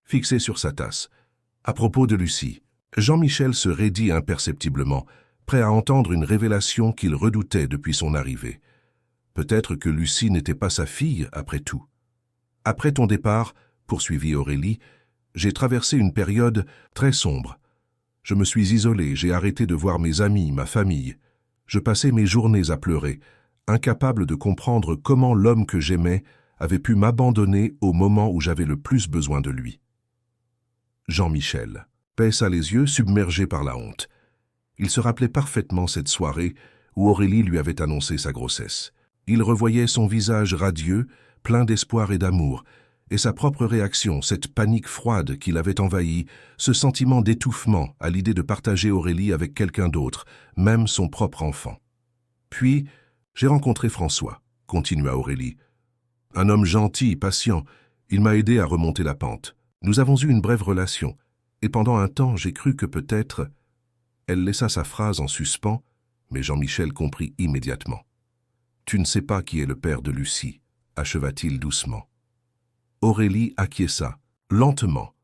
fixés sur sa tasse. « À propos de Lucie. » Jean-Michel se raidit imperceptiblement, prêt à entendre une révélation qu'il redoutait depuis son arrivée. Peut-être que Lucie n'était pas sa fille, après tout. « Après ton départ, » poursuivit Aurélie, « j'ai traversé une période très sombre. Je me suis isolé, j'ai arrêté de voir mes amis, ma famille. Je passais mes journées à pleurer, incapable de comprendre comment l'homme que j'aimais avait pu m'abandonner au moment où j'avais le plus besoin de lui. » Jean-Michel baissa les yeux, submergé par la honte. Il se rappelait parfaitement cette soirée où Aurélie lui avait annoncé sa grossesse. Il revoyait son visage radieux, plein d'espoir et d'amour, et sa propre réaction, cette panique froide qui l'avait envahi, ce sentiment d'étouffement à l'idée de partager Aurélie avec quelqu'un d'autre, même son propre enfant. « Puis, j'ai rencontré François, » continua Aurélie. « Un homme gentil, patient, il m'a aidé à remonter la pente. Nous avons eu une brève relation, et pendant un temps, j'ai cru que peut-être... » Elle laissa sa phrase en suspens, mais Jean-Michel comprit immédiatement. « Tu ne sais pas qui est le père de Lucie, » acheva-t-il doucement. Aurélie acquiesça, lentement.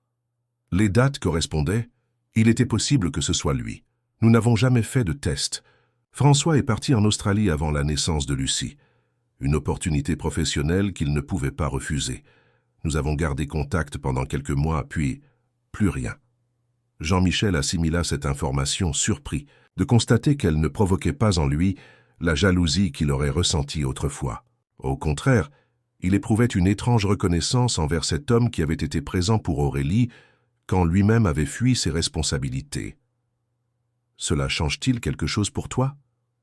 Les dates correspondaient, il était possible que ce soit lui. Nous n'avons jamais fait de test. François est parti en Australie avant la naissance de Lucie. Une opportunité professionnelle qu'il ne pouvait pas refuser. Nous avons gardé contact pendant quelques mois, puis plus rien. Jean-Michel assimila cette information surpris de constater qu'elle ne provoquait pas en lui la jalousie qu'il aurait ressentie autrefois. Au contraire, il éprouvait une étrange reconnaissance envers cet homme qui avait été présent pour Aurélie quand lui-même avait fui ses responsabilités. « Cela change-t-il quelque chose pour toi ?»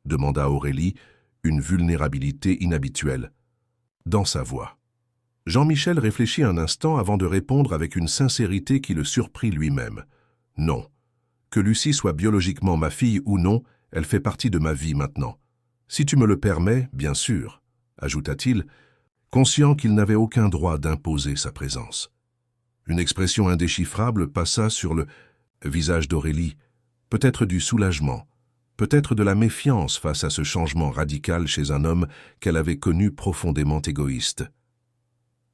demanda Aurélie, une vulnérabilité inhabituelle dans sa voix. Jean-Michel réfléchit un instant avant de répondre avec une sincérité qui le surprit lui-même. « Non. Que Lucie soit biologiquement ma fille ou non, elle fait partie de ma vie maintenant. Si tu me le permets, bien sûr, » ajouta-t-il, conscient qu'il n'avait aucun droit d'imposer sa présence. Une expression indéchiffrable passa sur le visage d'Aurélie, peut-être du soulagement, peut-être de la méfiance face à ce changement radical chez un homme qu'elle avait connu profondément égoïste.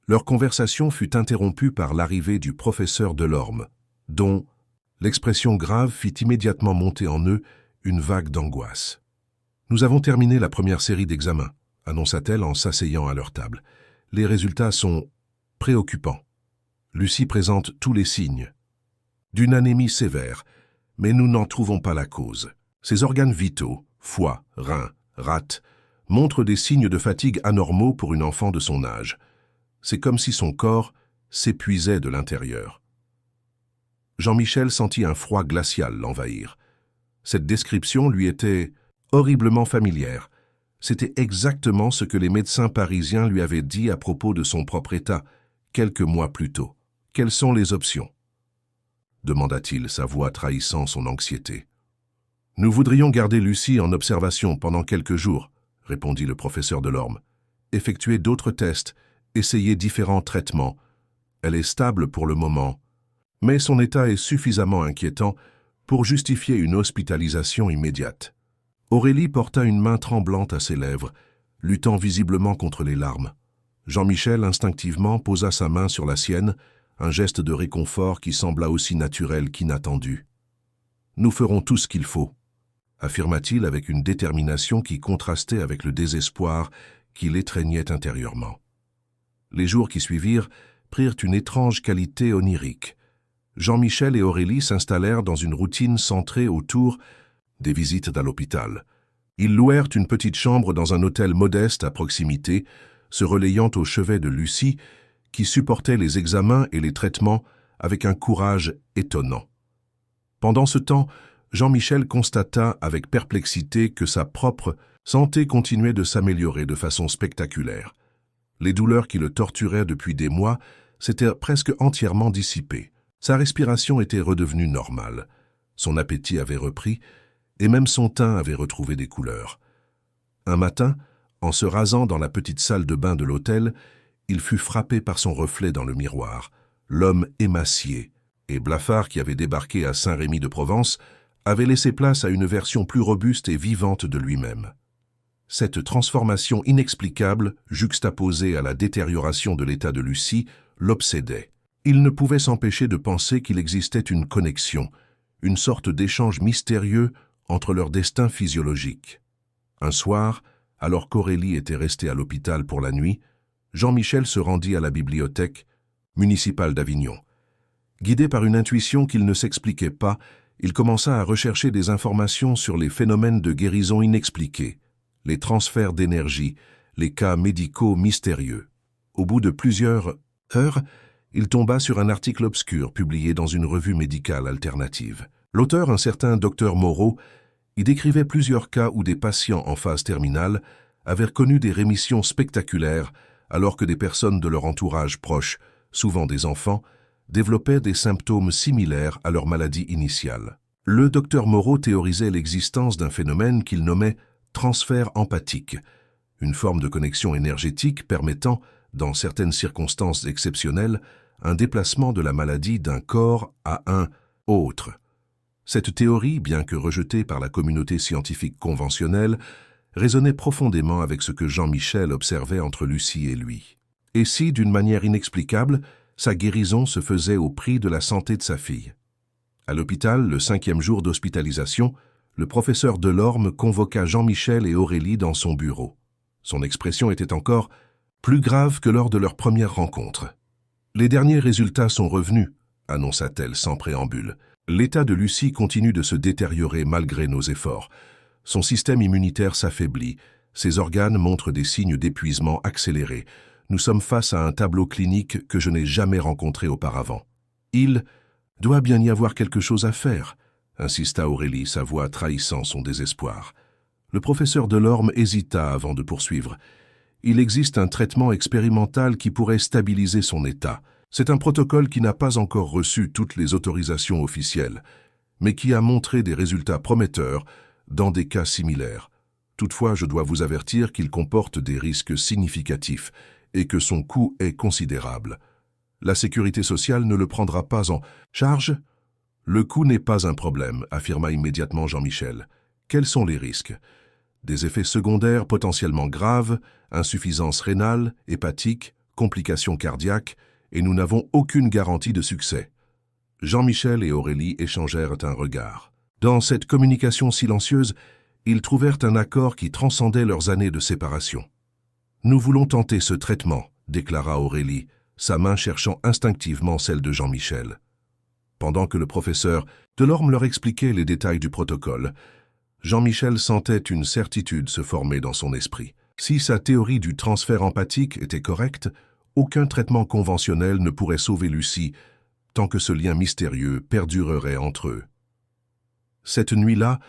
Leur conversation fut interrompue par l'arrivée du professeur Delorme, dont l'expression grave fit immédiatement monter en eux une vague d'angoisse. « Nous avons terminé la première série d'examens », annonça-t-elle en s'asseyant à leur table. « Les résultats sont préoccupants. Lucie présente tous les signes d'une anémie sévère, mais nous n'en trouvons pas la cause. Ses organes vitaux, foie, reins, rate, montrent des signes de fatigue anormaux pour une enfant de son âge. C'est comme si son corps s'épuisait de l'intérieur. » Jean-Michel sentit un froid glacial l'envahir. Cette description lui était horriblement familière. C'était exactement ce que les médecins parisiens lui avaient dit à propos de son propre état, quelques mois plus tôt. « Quelles sont les options ?» demanda-t-il, sa voix trahissant son anxiété. « Nous voudrions garder Lucie en observation pendant quelques jours, » répondit le professeur Delorme. « Effectuer d'autres tests, essayer différents traitements. Elle est stable pour le moment, mais son état est suffisamment inquiétant pour justifier une hospitalisation immédiate. » Aurélie porta une main tremblante à ses lèvres, luttant visiblement contre les larmes. Jean-Michel instinctivement posa sa main sur la sienne, un geste de réconfort qui sembla aussi naturel qu'inattendu. « Nous ferons tout ce qu'il faut », affirma-t-il avec une détermination qui contrastait avec le désespoir qui l'étreignait intérieurement. Les jours qui suivirent prirent une étrange qualité onirique. Jean-Michel et Aurélie s'installèrent dans une routine centrée autour des visites à l'hôpital. Ils louèrent une petite chambre dans un hôtel modeste à proximité, se relayant au chevet de Lucie, qui supportait les examens et les traitements avec un courage étonnant. Pendant ce temps, Jean-Michel constata avec perplexité que sa propre santé continuait de s'améliorer de façon spectaculaire. Les douleurs qui le torturaient depuis des mois s'étaient presque entièrement dissipées. Sa respiration était redevenue normale. Son appétit avait repris, et même son teint avait retrouvé des couleurs. Un matin, en se rasant dans la petite salle de bain de l'hôtel, il fut frappé par son reflet dans le miroir. L'homme émacié et blafard qui avait débarqué à Saint-Rémy-de-Provence avait laissé place à une version plus robuste et vivante de lui-même. Cette transformation inexplicable, juxtaposée à la détérioration de l'état de Lucie, l'obsédait. Il ne pouvait s'empêcher de penser qu'il existait une connexion, une sorte d'échange mystérieux entre leurs destins physiologiques. Un soir, alors qu'Aurélie était restée à l'hôpital pour la nuit, Jean-Michel se rendit à la bibliothèque municipale d'Avignon. Guidé par une intuition qu'il ne s'expliquait pas, il commença à rechercher des informations sur les phénomènes de guérison inexpliqués, les transferts d'énergie, les cas médicaux mystérieux. Au bout de plusieurs heures, il tomba sur un article obscur publié dans une revue médicale alternative. L'auteur, un certain docteur Moreau, y décrivait plusieurs cas où des patients en phase terminale avaient connu des rémissions spectaculaires alors que des personnes de leur entourage proche, souvent des enfants, développaient des symptômes similaires à leur maladie initiale. Le docteur Moreau théorisait l'existence d'un phénomène qu'il nommait transfert empathique, une forme de connexion énergétique permettant, dans certaines circonstances exceptionnelles, un déplacement de la maladie d'un corps à un autre. Cette théorie, bien que rejetée par la communauté scientifique conventionnelle, résonnait profondément avec ce que Jean-Michel observait entre Lucie et lui. Et si, d'une manière inexplicable, sa guérison se faisait au prix de la santé de sa fille. À l'hôpital, le 5e jour d'hospitalisation, le professeur Delorme convoqua Jean-Michel et Aurélie dans son bureau. Son expression était encore plus grave que lors de leur première rencontre. « Les derniers résultats sont revenus », annonça-t-elle sans préambule. « L'état de Lucie continue de se détériorer malgré nos efforts. Son système immunitaire s'affaiblit, ses organes montrent des signes d'épuisement accéléré. Nous sommes face à un tableau clinique que je n'ai jamais rencontré auparavant. Il doit bien y avoir quelque chose à faire, insista Aurélie, sa voix trahissant son désespoir. Le professeur Delorme hésita avant de poursuivre. Il existe un traitement expérimental qui pourrait stabiliser son état. C'est un protocole qui n'a pas encore reçu toutes les autorisations officielles, mais qui a montré des résultats prometteurs dans des cas similaires. Toutefois, je dois vous avertir qu'il comporte des risques significatifs et que son coût est considérable. La sécurité sociale ne le prendra pas en charge? Le coût n'est pas un problème, affirma immédiatement Jean-Michel. Quels sont les risques? Des effets secondaires potentiellement graves, insuffisance rénale, hépatique, complications cardiaques, et nous n'avons aucune garantie de succès. Jean-Michel et Aurélie échangèrent un regard. Dans cette communication silencieuse, ils trouvèrent un accord qui transcendait leurs années de séparation. « Nous voulons tenter ce traitement », déclara Aurélie, sa main cherchant instinctivement celle de Jean-Michel. Pendant que le professeur Delorme leur expliquait les détails du protocole, Jean-Michel sentait une certitude se former dans son esprit. Si sa théorie du transfert empathique était correcte, aucun traitement conventionnel ne pourrait sauver Lucie tant que ce lien mystérieux perdurerait entre eux. Cette nuit-là,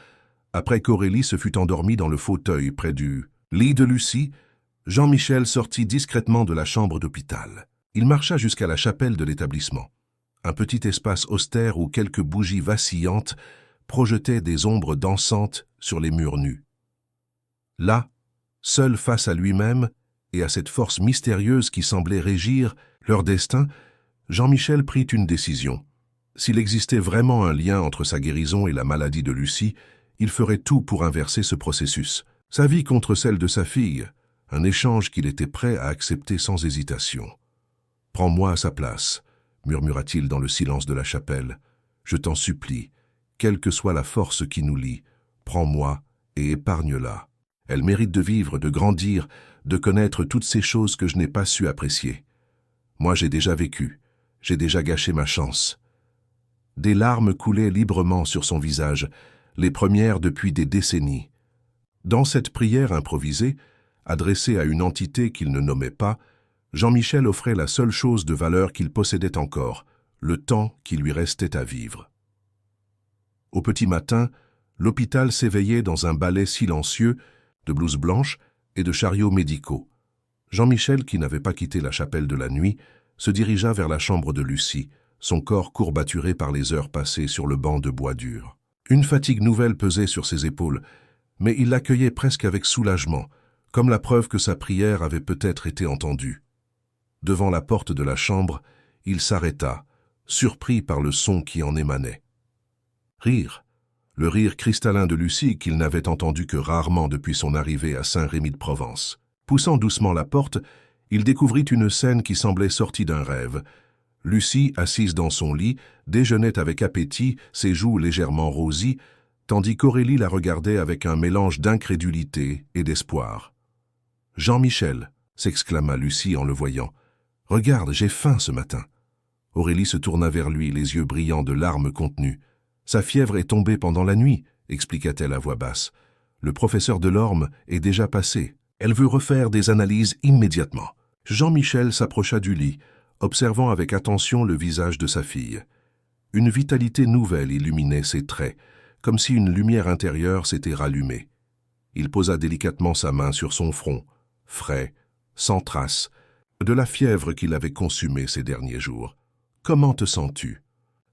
après qu'Aurélie se fut endormie dans le fauteuil près du lit de Lucie, Jean-Michel sortit discrètement de la chambre d'hôpital. Il marcha jusqu'à la chapelle de l'établissement, un petit espace austère où quelques bougies vacillantes projetaient des ombres dansantes sur les murs nus. Là, seul face à lui-même et à cette force mystérieuse qui semblait régir leur destin, Jean-Michel prit une décision. S'il existait vraiment un lien entre sa guérison et la maladie de Lucie, il ferait tout pour inverser ce processus. Sa vie contre celle de sa fille, un échange qu'il était prêt à accepter sans hésitation. « Prends-moi à sa place », murmura-t-il dans le silence de la chapelle. « Je t'en supplie, quelle que soit la force qui nous lie, prends-moi et épargne-la. Elle mérite de vivre, de grandir, de connaître toutes ces choses que je n'ai pas su apprécier. Moi, j'ai déjà vécu, j'ai déjà gâché ma chance. » Des larmes coulaient librement sur son visage, les premières depuis des décennies. Dans cette prière improvisée, adressée à une entité qu'il ne nommait pas, Jean-Michel offrait la seule chose de valeur qu'il possédait encore, le temps qui lui restait à vivre. Au petit matin, l'hôpital s'éveillait dans un ballet silencieux de blouses blanches et de chariots médicaux. Jean-Michel, qui n'avait pas quitté la chapelle de la nuit, se dirigea vers la chambre de Lucie, son corps courbaturé par les heures passées sur le banc de bois dur. Une fatigue nouvelle pesait sur ses épaules, mais il l'accueillait presque avec soulagement, comme la preuve que sa prière avait peut-être été entendue. Devant la porte de la chambre, il s'arrêta, surpris par le son qui en émanait. Rire, le rire cristallin de Lucie qu'il n'avait entendu que rarement depuis son arrivée à Saint-Rémy-de-Provence. Poussant doucement la porte, il découvrit une scène qui semblait sortie d'un rêve. Lucie, assise dans son lit, déjeunait avec appétit, ses joues légèrement rosies, tandis qu'Aurélie la regardait avec un mélange d'incrédulité et d'espoir. « Jean-Michel !» s'exclama Lucie en le voyant. « Regarde, j'ai faim ce matin. » Aurélie se tourna vers lui, les yeux brillants de larmes contenues. « Sa fièvre est tombée pendant la nuit, » expliqua-t-elle à voix basse. « Le professeur Delorme est déjà passé. Elle veut refaire des analyses immédiatement. » Jean-Michel s'approcha du lit, observant avec attention le visage de sa fille. Une vitalité nouvelle illuminait ses traits, comme si une lumière intérieure s'était rallumée. Il posa délicatement sa main sur son front, frais, sans trace, de la fièvre qui l'avait consumé ces derniers jours. « Comment te sens-tu »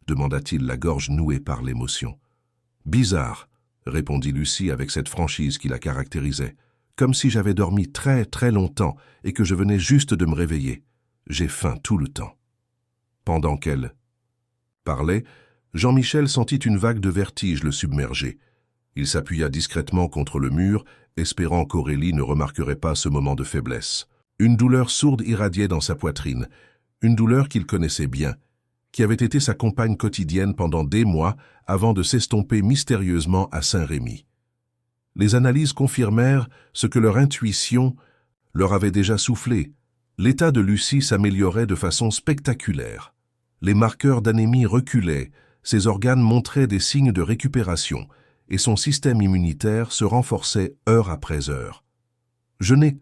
demanda-t-il, la gorge nouée par l'émotion. « Bizarre », répondit Lucie avec cette franchise qui la caractérisait, « comme si j'avais dormi très très longtemps et que je venais juste de me réveiller. J'ai faim tout le temps. » Pendant qu'elle parlait, Jean-Michel sentit une vague de vertige le submerger. Il s'appuya discrètement contre le mur, espérant qu'Aurélie ne remarquerait pas ce moment de faiblesse. Une douleur sourde irradiait dans sa poitrine, une douleur qu'il connaissait bien, qui avait été sa compagne quotidienne pendant des mois avant de s'estomper mystérieusement à Saint-Rémy. Les analyses confirmèrent ce que leur intuition leur avait déjà soufflé. L'état de Lucie s'améliorait de façon spectaculaire. Les marqueurs d'anémie reculaient, ses organes montraient des signes de récupération, et son système immunitaire se renforçait heure après heure. « Je n'ai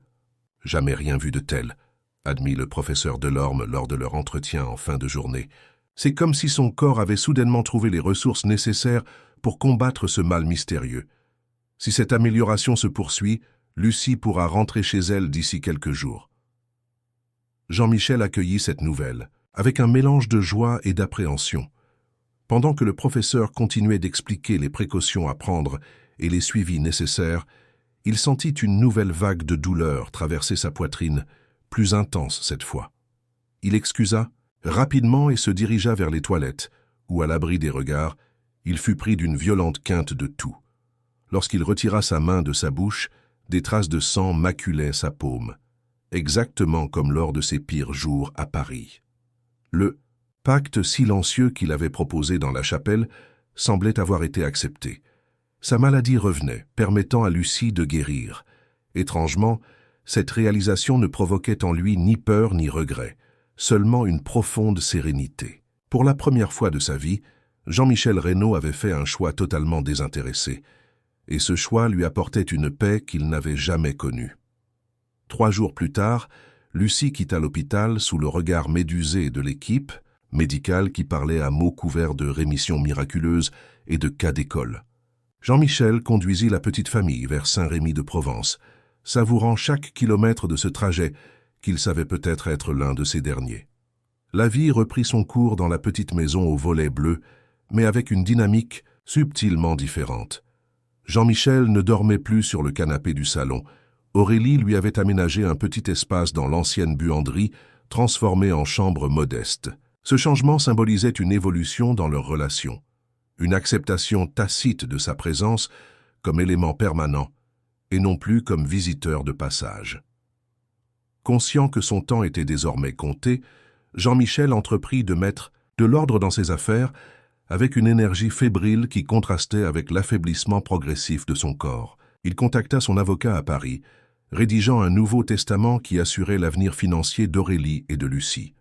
jamais rien vu de tel », admit le professeur Delorme lors de leur entretien en fin de journée. « C'est comme si son corps avait soudainement trouvé les ressources nécessaires pour combattre ce mal mystérieux. Si cette amélioration se poursuit, Lucie pourra rentrer chez elle d'ici quelques jours. » Jean-Michel accueillit cette nouvelle, avec un mélange de joie et d'appréhension. Pendant que le professeur continuait d'expliquer les précautions à prendre et les suivis nécessaires, il sentit une nouvelle vague de douleur traverser sa poitrine, plus intense cette fois. Il excusa rapidement et se dirigea vers les toilettes, où, à l'abri des regards, il fut pris d'une violente quinte de toux. Lorsqu'il retira sa main de sa bouche, des traces de sang maculaient sa paume, exactement comme lors de ses pires jours à Paris. Le pacte silencieux qu'il avait proposé dans la chapelle semblait avoir été accepté. Sa maladie revenait, permettant à Lucie de guérir. Étrangement, cette réalisation ne provoquait en lui ni peur ni regret, seulement une profonde sérénité. Pour la première fois de sa vie, Jean-Michel Reynaud avait fait un choix totalement désintéressé, et ce choix lui apportait une paix qu'il n'avait jamais connue. 3 jours plus tard, Lucie quitta l'hôpital sous le regard médusé de l'équipe médicale qui parlait à mots couverts de rémissions miraculeuses et de cas d'école. Jean-Michel conduisit la petite famille vers Saint-Rémy-de-Provence, savourant chaque kilomètre de ce trajet qu'il savait peut-être être l'un de ces derniers. La vie reprit son cours dans la petite maison aux volets bleus, mais avec une dynamique subtilement différente. Jean-Michel ne dormait plus sur le canapé du salon. Aurélie lui avait aménagé un petit espace dans l'ancienne buanderie, transformée en chambre modeste. Ce changement symbolisait une évolution dans leur relation, une acceptation tacite de sa présence comme élément permanent et non plus comme visiteur de passage. Conscient que son temps était désormais compté, Jean-Michel entreprit de mettre de l'ordre dans ses affaires avec une énergie fébrile qui contrastait avec l'affaiblissement progressif de son corps. Il contacta son avocat à Paris, rédigeant un nouveau testament qui assurait l'avenir financier d'Aurélie et de Lucie.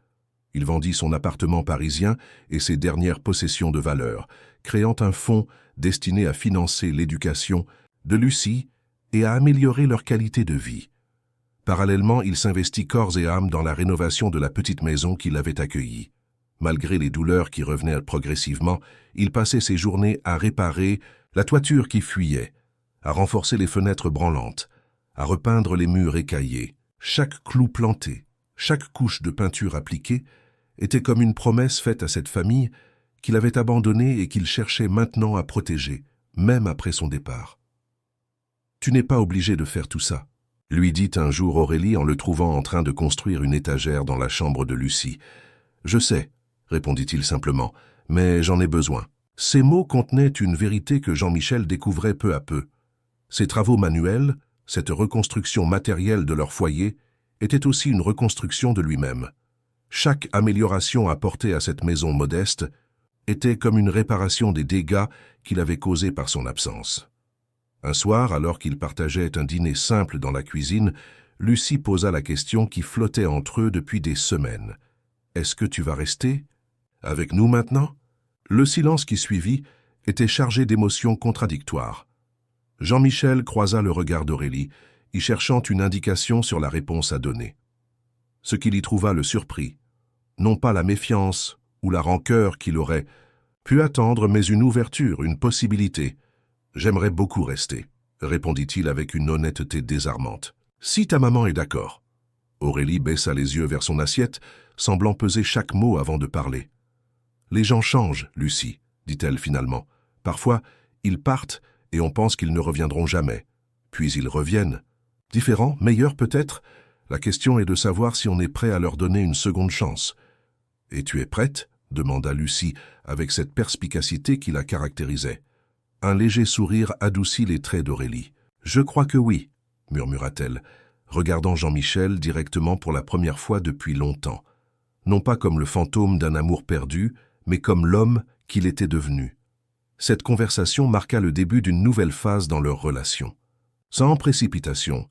Il vendit son appartement parisien et ses dernières possessions de valeur, créant un fonds destiné à financer l'éducation de Lucie et à améliorer leur qualité de vie. Parallèlement, il s'investit corps et âme dans la rénovation de la petite maison qui l'avait accueilli. Malgré les douleurs qui revenaient progressivement, il passait ses journées à réparer la toiture qui fuyait, à renforcer les fenêtres branlantes, à repeindre les murs écaillés. Chaque clou planté, chaque couche de peinture appliquée était comme une promesse faite à cette famille qu'il avait abandonnée et qu'il cherchait maintenant à protéger, même après son départ. « Tu n'es pas obligé de faire tout ça », lui dit un jour Aurélie en le trouvant en train de construire une étagère dans la chambre de Lucie. « Je sais », répondit-il simplement, « mais j'en ai besoin. » Ces mots contenaient une vérité que Jean-Michel découvrait peu à peu. Ses travaux manuels, cette reconstruction matérielle de leur foyer, était aussi une reconstruction de lui-même. Chaque amélioration apportée à cette maison modeste était comme une réparation des dégâts qu'il avait causés par son absence. Un soir, alors qu'ils partageaient un dîner simple dans la cuisine, Lucie posa la question qui flottait entre eux depuis des semaines. « Est-ce que tu vas rester avec nous maintenant ?» Le silence qui suivit était chargé d'émotions contradictoires. Jean-Michel croisa le regard d'Aurélie, y cherchant une indication sur la réponse à donner. Ce qu'il y trouva le surprit, non pas la méfiance ou la rancœur qu'il aurait pu attendre, mais une ouverture, une possibilité. « J'aimerais beaucoup rester », répondit-il avec une honnêteté désarmante. « Si ta maman est d'accord. » Aurélie baissa les yeux vers son assiette, semblant peser chaque mot avant de parler. « Les gens changent, Lucie, » dit-elle finalement. « Parfois, ils partent et on pense qu'ils ne reviendront jamais. Puis ils reviennent. Différents, meilleurs peut-être. La question est de savoir si on est prêt à leur donner une seconde chance. »« Et tu es prête ?» demanda Lucie avec cette perspicacité qui la caractérisait. Un léger sourire adoucit les traits d'Aurélie. « Je crois que oui, » murmura-t-elle, regardant Jean-Michel directement pour la première fois depuis longtemps. Non pas comme le fantôme d'un amour perdu, mais comme l'homme qu'il était devenu. Cette conversation marqua le début d'une nouvelle phase dans leur relation. Sans précipitation,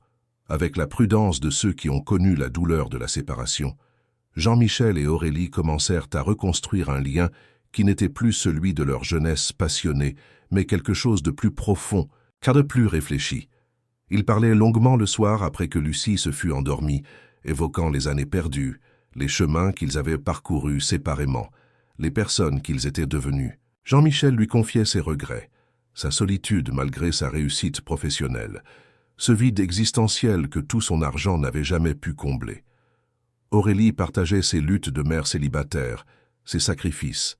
avec la prudence de ceux qui ont connu la douleur de la séparation, Jean-Michel et Aurélie commencèrent à reconstruire un lien qui n'était plus celui de leur jeunesse passionnée, mais quelque chose de plus profond, car de plus réfléchi. Ils parlaient longuement le soir après que Lucie se fut endormie, évoquant les années perdues, les chemins qu'ils avaient parcourus séparément, les personnes qu'ils étaient devenus. Jean-Michel lui confiait ses regrets, sa solitude malgré sa réussite professionnelle, ce vide existentiel que tout son argent n'avait jamais pu combler. Aurélie partageait ses luttes de mère célibataire, ses sacrifices,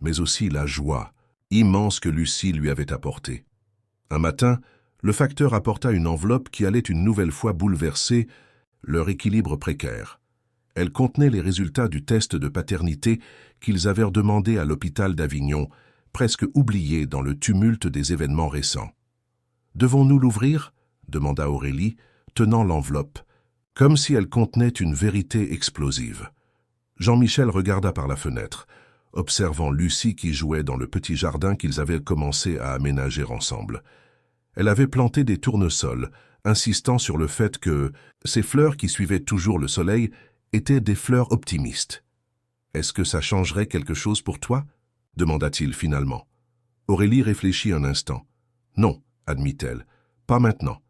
mais aussi la joie immense que Lucie lui avait apportée. Un matin, le facteur apporta une enveloppe qui allait une nouvelle fois bouleverser leur équilibre précaire. Elle contenait les résultats du test de paternité qu'ils avaient demandé à l'hôpital d'Avignon, presque oublié dans le tumulte des événements récents. « Devons-nous l'ouvrir » demanda Aurélie, tenant l'enveloppe, comme si elle contenait une vérité explosive. Jean-Michel regarda par la fenêtre, observant Lucie qui jouait dans le petit jardin qu'ils avaient commencé à aménager ensemble. Elle avait planté des tournesols, insistant sur le fait que ces fleurs qui suivaient toujours le soleil étaient des fleurs optimistes. « Est-ce que ça changerait quelque chose pour toi » demanda-t-il finalement. Aurélie réfléchit un instant. « Non, » admit-elle, « pas maintenant,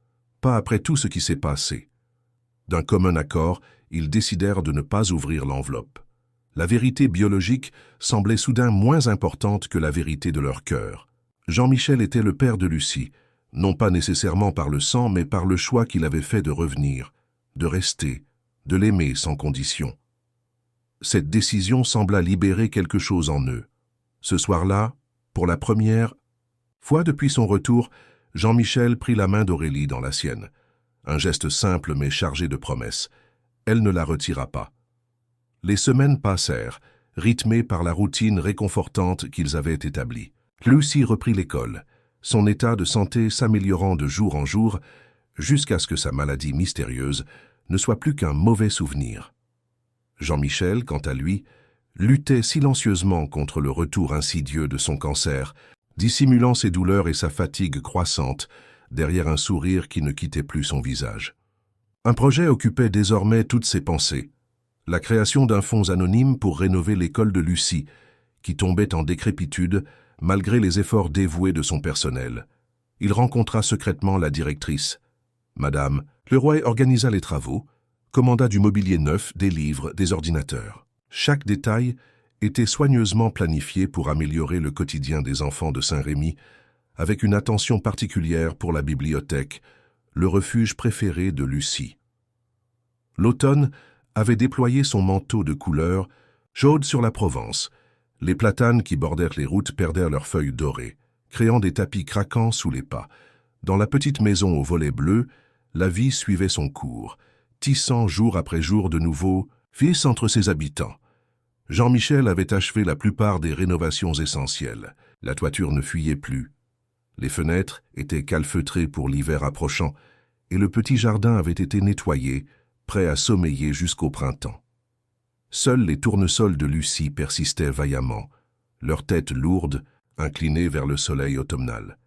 pas après tout ce qui s'est passé. » D'un commun accord, ils décidèrent de ne pas ouvrir l'enveloppe. La vérité biologique semblait soudain moins importante que la vérité de leur cœur. Jean-Michel était le père de Lucie, non pas nécessairement par le sang, mais par le choix qu'il avait fait de revenir, de rester, de l'aimer sans condition. Cette décision sembla libérer quelque chose en eux. Ce soir-là, pour la première fois depuis son retour, Jean-Michel prit la main d'Aurélie dans la sienne. Un geste simple mais chargé de promesses. Elle ne la retira pas. Les semaines passèrent, rythmées par la routine réconfortante qu'ils avaient établie. Lucie reprit l'école, son état de santé s'améliorant de jour en jour, jusqu'à ce que sa maladie mystérieuse ne soit plus qu'un mauvais souvenir. Jean-Michel, quant à lui, luttait silencieusement contre le retour insidieux de son cancer, dissimulant ses douleurs et sa fatigue croissante derrière un sourire qui ne quittait plus son visage. Un projet occupait désormais toutes ses pensées. La création d'un fonds anonyme pour rénover l'école de Lucie, qui tombait en décrépitude malgré les efforts dévoués de son personnel. Il rencontra secrètement la directrice. Madame, Leroy organisa les travaux, commanda du mobilier neuf, des livres, des ordinateurs. Chaque détail était soigneusement planifié pour améliorer le quotidien des enfants de Saint-Rémy, avec une attention particulière pour la bibliothèque, le refuge préféré de Lucie. L'automne avait déployé son manteau de couleurs chaudes sur la Provence. Les platanes qui bordèrent les routes perdèrent leurs feuilles dorées, créant des tapis craquants sous les pas. Dans la petite maison aux volets bleus, la vie suivait son cours, tissant jour après jour de nouveaux fils entre ses habitants. Jean-Michel avait achevé la plupart des rénovations essentielles. La toiture ne fuyait plus. Les fenêtres étaient calfeutrées pour l'hiver approchant, et le petit jardin avait été nettoyé, prêt à sommeiller jusqu'au printemps. Seuls les tournesols de Lucie persistaient vaillamment, leurs têtes lourdes, inclinées vers le soleil automnal.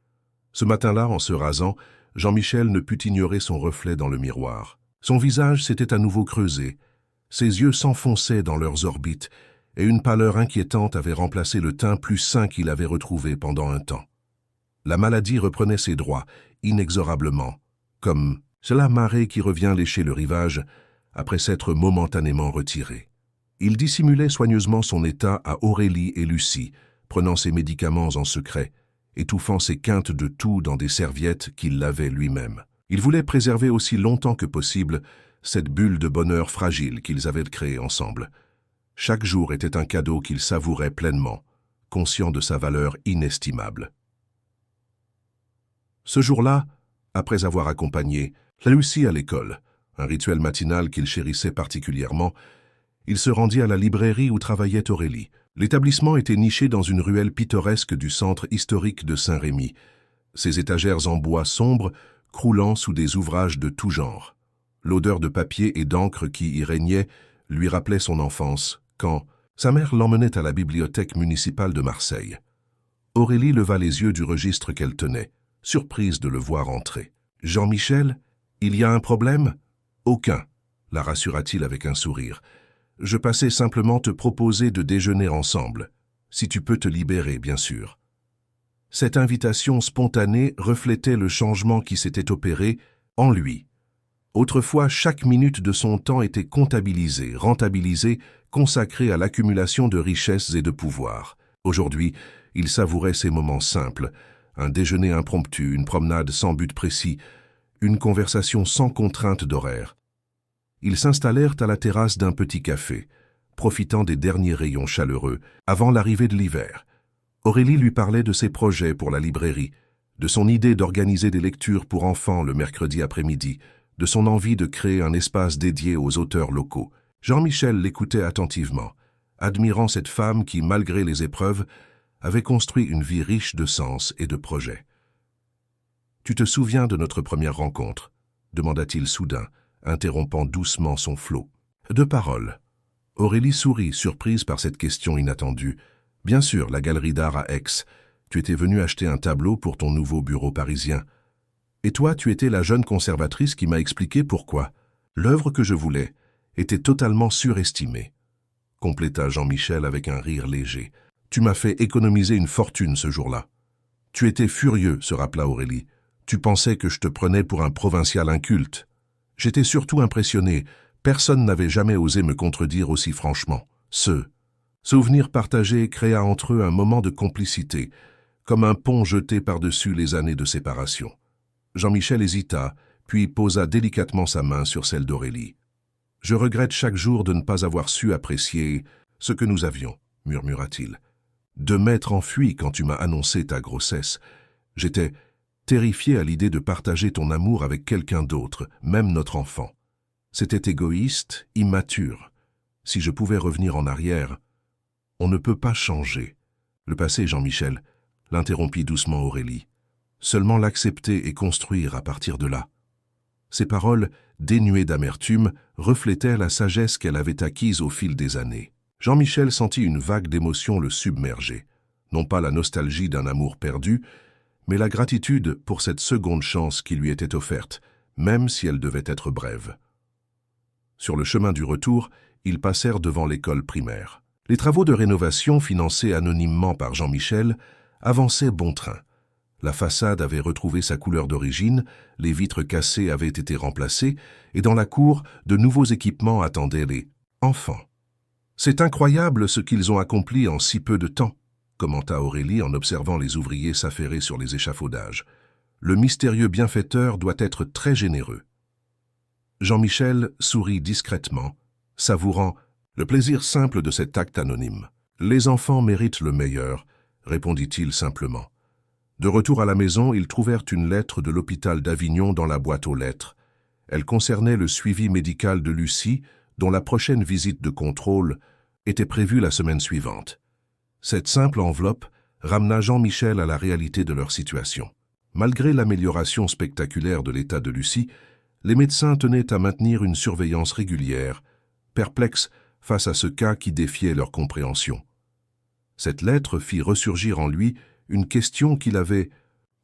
Ce matin-là, en se rasant, Jean-Michel ne put ignorer son reflet dans le miroir. Son visage s'était à nouveau creusé, ses yeux s'enfonçaient dans leurs orbites, et une pâleur inquiétante avait remplacé le teint plus sain qu'il avait retrouvé pendant un temps. La maladie reprenait ses droits, inexorablement, comme la marée qui revient lécher le rivage après s'être momentanément retirée. Il dissimulait soigneusement son état à Aurélie et Lucie, prenant ses médicaments en secret, étouffant ses quintes de toux dans des serviettes qu'il lavait lui-même. Il voulait préserver aussi longtemps que possible cette bulle de bonheur fragile qu'ils avaient créée ensemble. Chaque jour était un cadeau qu'il savourait pleinement, conscient de sa valeur inestimable. Ce jour-là, après avoir accompagné Lucie à l'école, un rituel matinal qu'il chérissait particulièrement, il se rendit à la librairie où travaillait Aurélie. L'établissement était niché dans une ruelle pittoresque du centre historique de Saint-Rémy, ses étagères en bois sombre croulant sous des ouvrages de tout genre. L'odeur de papier et d'encre qui y régnait lui rappelait son enfance, quand sa mère l'emmenait à la bibliothèque municipale de Marseille. Aurélie leva les yeux du registre qu'elle tenait, surprise de le voir entrer. « Jean-Michel, il y a un problème ?»« Aucun, » la rassura-t-il avec un sourire. « Je passais simplement te proposer de déjeuner ensemble, si tu peux te libérer, bien sûr. » Cette invitation spontanée reflétait le changement qui s'était opéré en lui. Autrefois, chaque minute de son temps était comptabilisée, rentabilisée, consacrée à l'accumulation de richesses et de pouvoir. Aujourd'hui, il savourait ces moments simples, un déjeuner impromptu, une promenade sans but précis, une conversation sans contrainte d'horaire. Ils s'installèrent à la terrasse d'un petit café, profitant des derniers rayons chaleureux, avant l'arrivée de l'hiver. Aurélie lui parlait de ses projets pour la librairie, de son idée d'organiser des lectures pour enfants le mercredi après-midi, de son envie de créer un espace dédié aux auteurs locaux. Jean-Michel l'écoutait attentivement, admirant cette femme qui, malgré les épreuves, avait construit une vie riche de sens et de projets. « Tu te souviens de notre première rencontre ?» demanda-t-il soudain, interrompant doucement son flot. De paroles. Aurélie sourit, surprise par cette question inattendue. « Bien sûr, la galerie d'art à Aix. Tu étais venue acheter un tableau pour ton nouveau bureau parisien. Et toi, tu étais la jeune conservatrice qui m'a expliqué pourquoi. L'œuvre que je voulais était totalement surestimée. » compléta Jean-Michel avec un rire léger. « Tu m'as fait économiser une fortune ce jour-là. »« Tu étais furieux, » se rappela Aurélie. « Tu pensais que je te prenais pour un provincial inculte. J'étais surtout impressionné. Personne n'avait jamais osé me contredire aussi franchement. Ce souvenir partagé créa entre eux un moment de complicité, comme un pont jeté par-dessus les années de séparation. Jean-Michel hésita, puis posa délicatement sa main sur celle d'Aurélie. « Je regrette chaque jour de ne pas avoir su apprécier ce que nous avions, » murmura-t-il. « De m'être enfui quand tu m'as annoncé ta grossesse. J'étais terrifié à l'idée de partager ton amour avec quelqu'un d'autre, même notre enfant. C'était égoïste, immature. Si je pouvais revenir en arrière, on ne peut pas changer. » Le passé, Jean-Michel, l'interrompit doucement Aurélie. Seulement l'accepter et construire à partir de là. Ces paroles, dénuées d'amertume, reflétaient la sagesse qu'elle avait acquise au fil des années. Jean-Michel sentit une vague d'émotion le submerger. Non pas la nostalgie d'un amour perdu, mais la gratitude pour cette seconde chance qui lui était offerte, même si elle devait être brève. Sur le chemin du retour, ils passèrent devant l'école primaire. Les travaux de rénovation, financés anonymement par Jean-Michel, avançaient bon train. La façade avait retrouvé sa couleur d'origine, les vitres cassées avaient été remplacées, et dans la cour, de nouveaux équipements attendaient les enfants. « C'est incroyable ce qu'ils ont accompli en si peu de temps », commenta Aurélie en observant les ouvriers s'affairer sur les échafaudages. « Le mystérieux bienfaiteur doit être très généreux. » Jean-Michel sourit discrètement, savourant le plaisir simple de cet acte anonyme. « Les enfants méritent le meilleur », répondit-il simplement. De retour à la maison, ils trouvèrent une lettre de l'hôpital d'Avignon dans la boîte aux lettres. Elle concernait le suivi médical de Lucie, dont la prochaine visite de contrôle était prévue la semaine suivante. Cette simple enveloppe ramena Jean-Michel à la réalité de leur situation. Malgré l'amélioration spectaculaire de l'état de Lucie, les médecins tenaient à maintenir une surveillance régulière, perplexes face à ce cas qui défiait leur compréhension. Cette lettre fit ressurgir en lui une question qu'il avait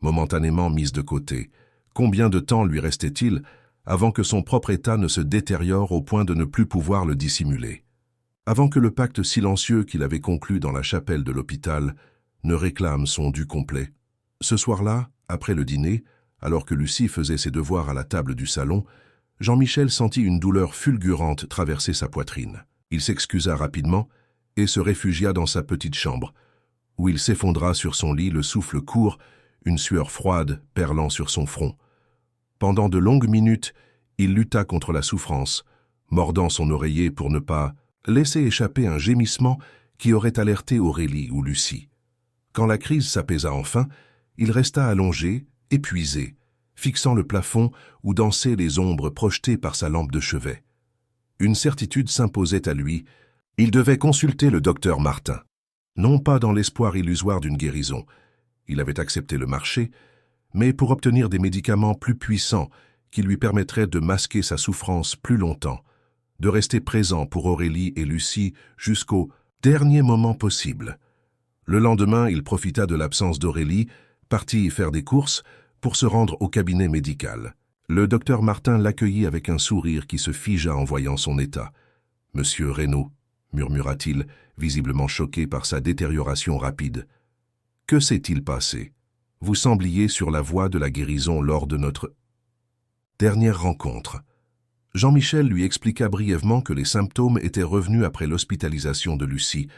momentanément mise de côté. Combien de temps lui restait-il avant que son propre état ne se détériore au point de ne plus pouvoir le dissimuler? Avant que le pacte silencieux qu'il avait conclu dans la chapelle de l'hôpital ne réclame son dû complet. Ce soir-là, après le dîner, alors que Lucie faisait ses devoirs à la table du salon, Jean-Michel sentit une douleur fulgurante traverser sa poitrine. Il s'excusa rapidement et se réfugia dans sa petite chambre, où il s'effondra sur son lit, le souffle court, une sueur froide perlant sur son front. Pendant de longues minutes, il lutta contre la souffrance, mordant son oreiller pour ne pas laisser échapper un gémissement qui aurait alerté Aurélie ou Lucie. Quand la crise s'apaisa enfin, il resta allongé, épuisé, fixant le plafond où dansaient les ombres projetées par sa lampe de chevet. Une certitude s'imposait à lui, il devait consulter le docteur Martin. Non pas dans l'espoir illusoire d'une guérison, il avait accepté le marché, mais pour obtenir des médicaments plus puissants qui lui permettraient de masquer sa souffrance plus longtemps, de rester présent pour Aurélie et Lucie jusqu'au dernier moment possible. Le lendemain, il profita de l'absence d'Aurélie, partit y faire des courses, pour se rendre au cabinet médical. Le docteur Martin l'accueillit avec un sourire qui se figea en voyant son état. « Monsieur Reynaud », murmura-t-il, visiblement choqué par sa détérioration rapide. « Que s'est-il passé? Vous sembliez sur la voie de la guérison lors de notre dernière rencontre. » Jean-Michel lui expliqua brièvement que les symptômes étaient revenus après l'hospitalisation de Lucie,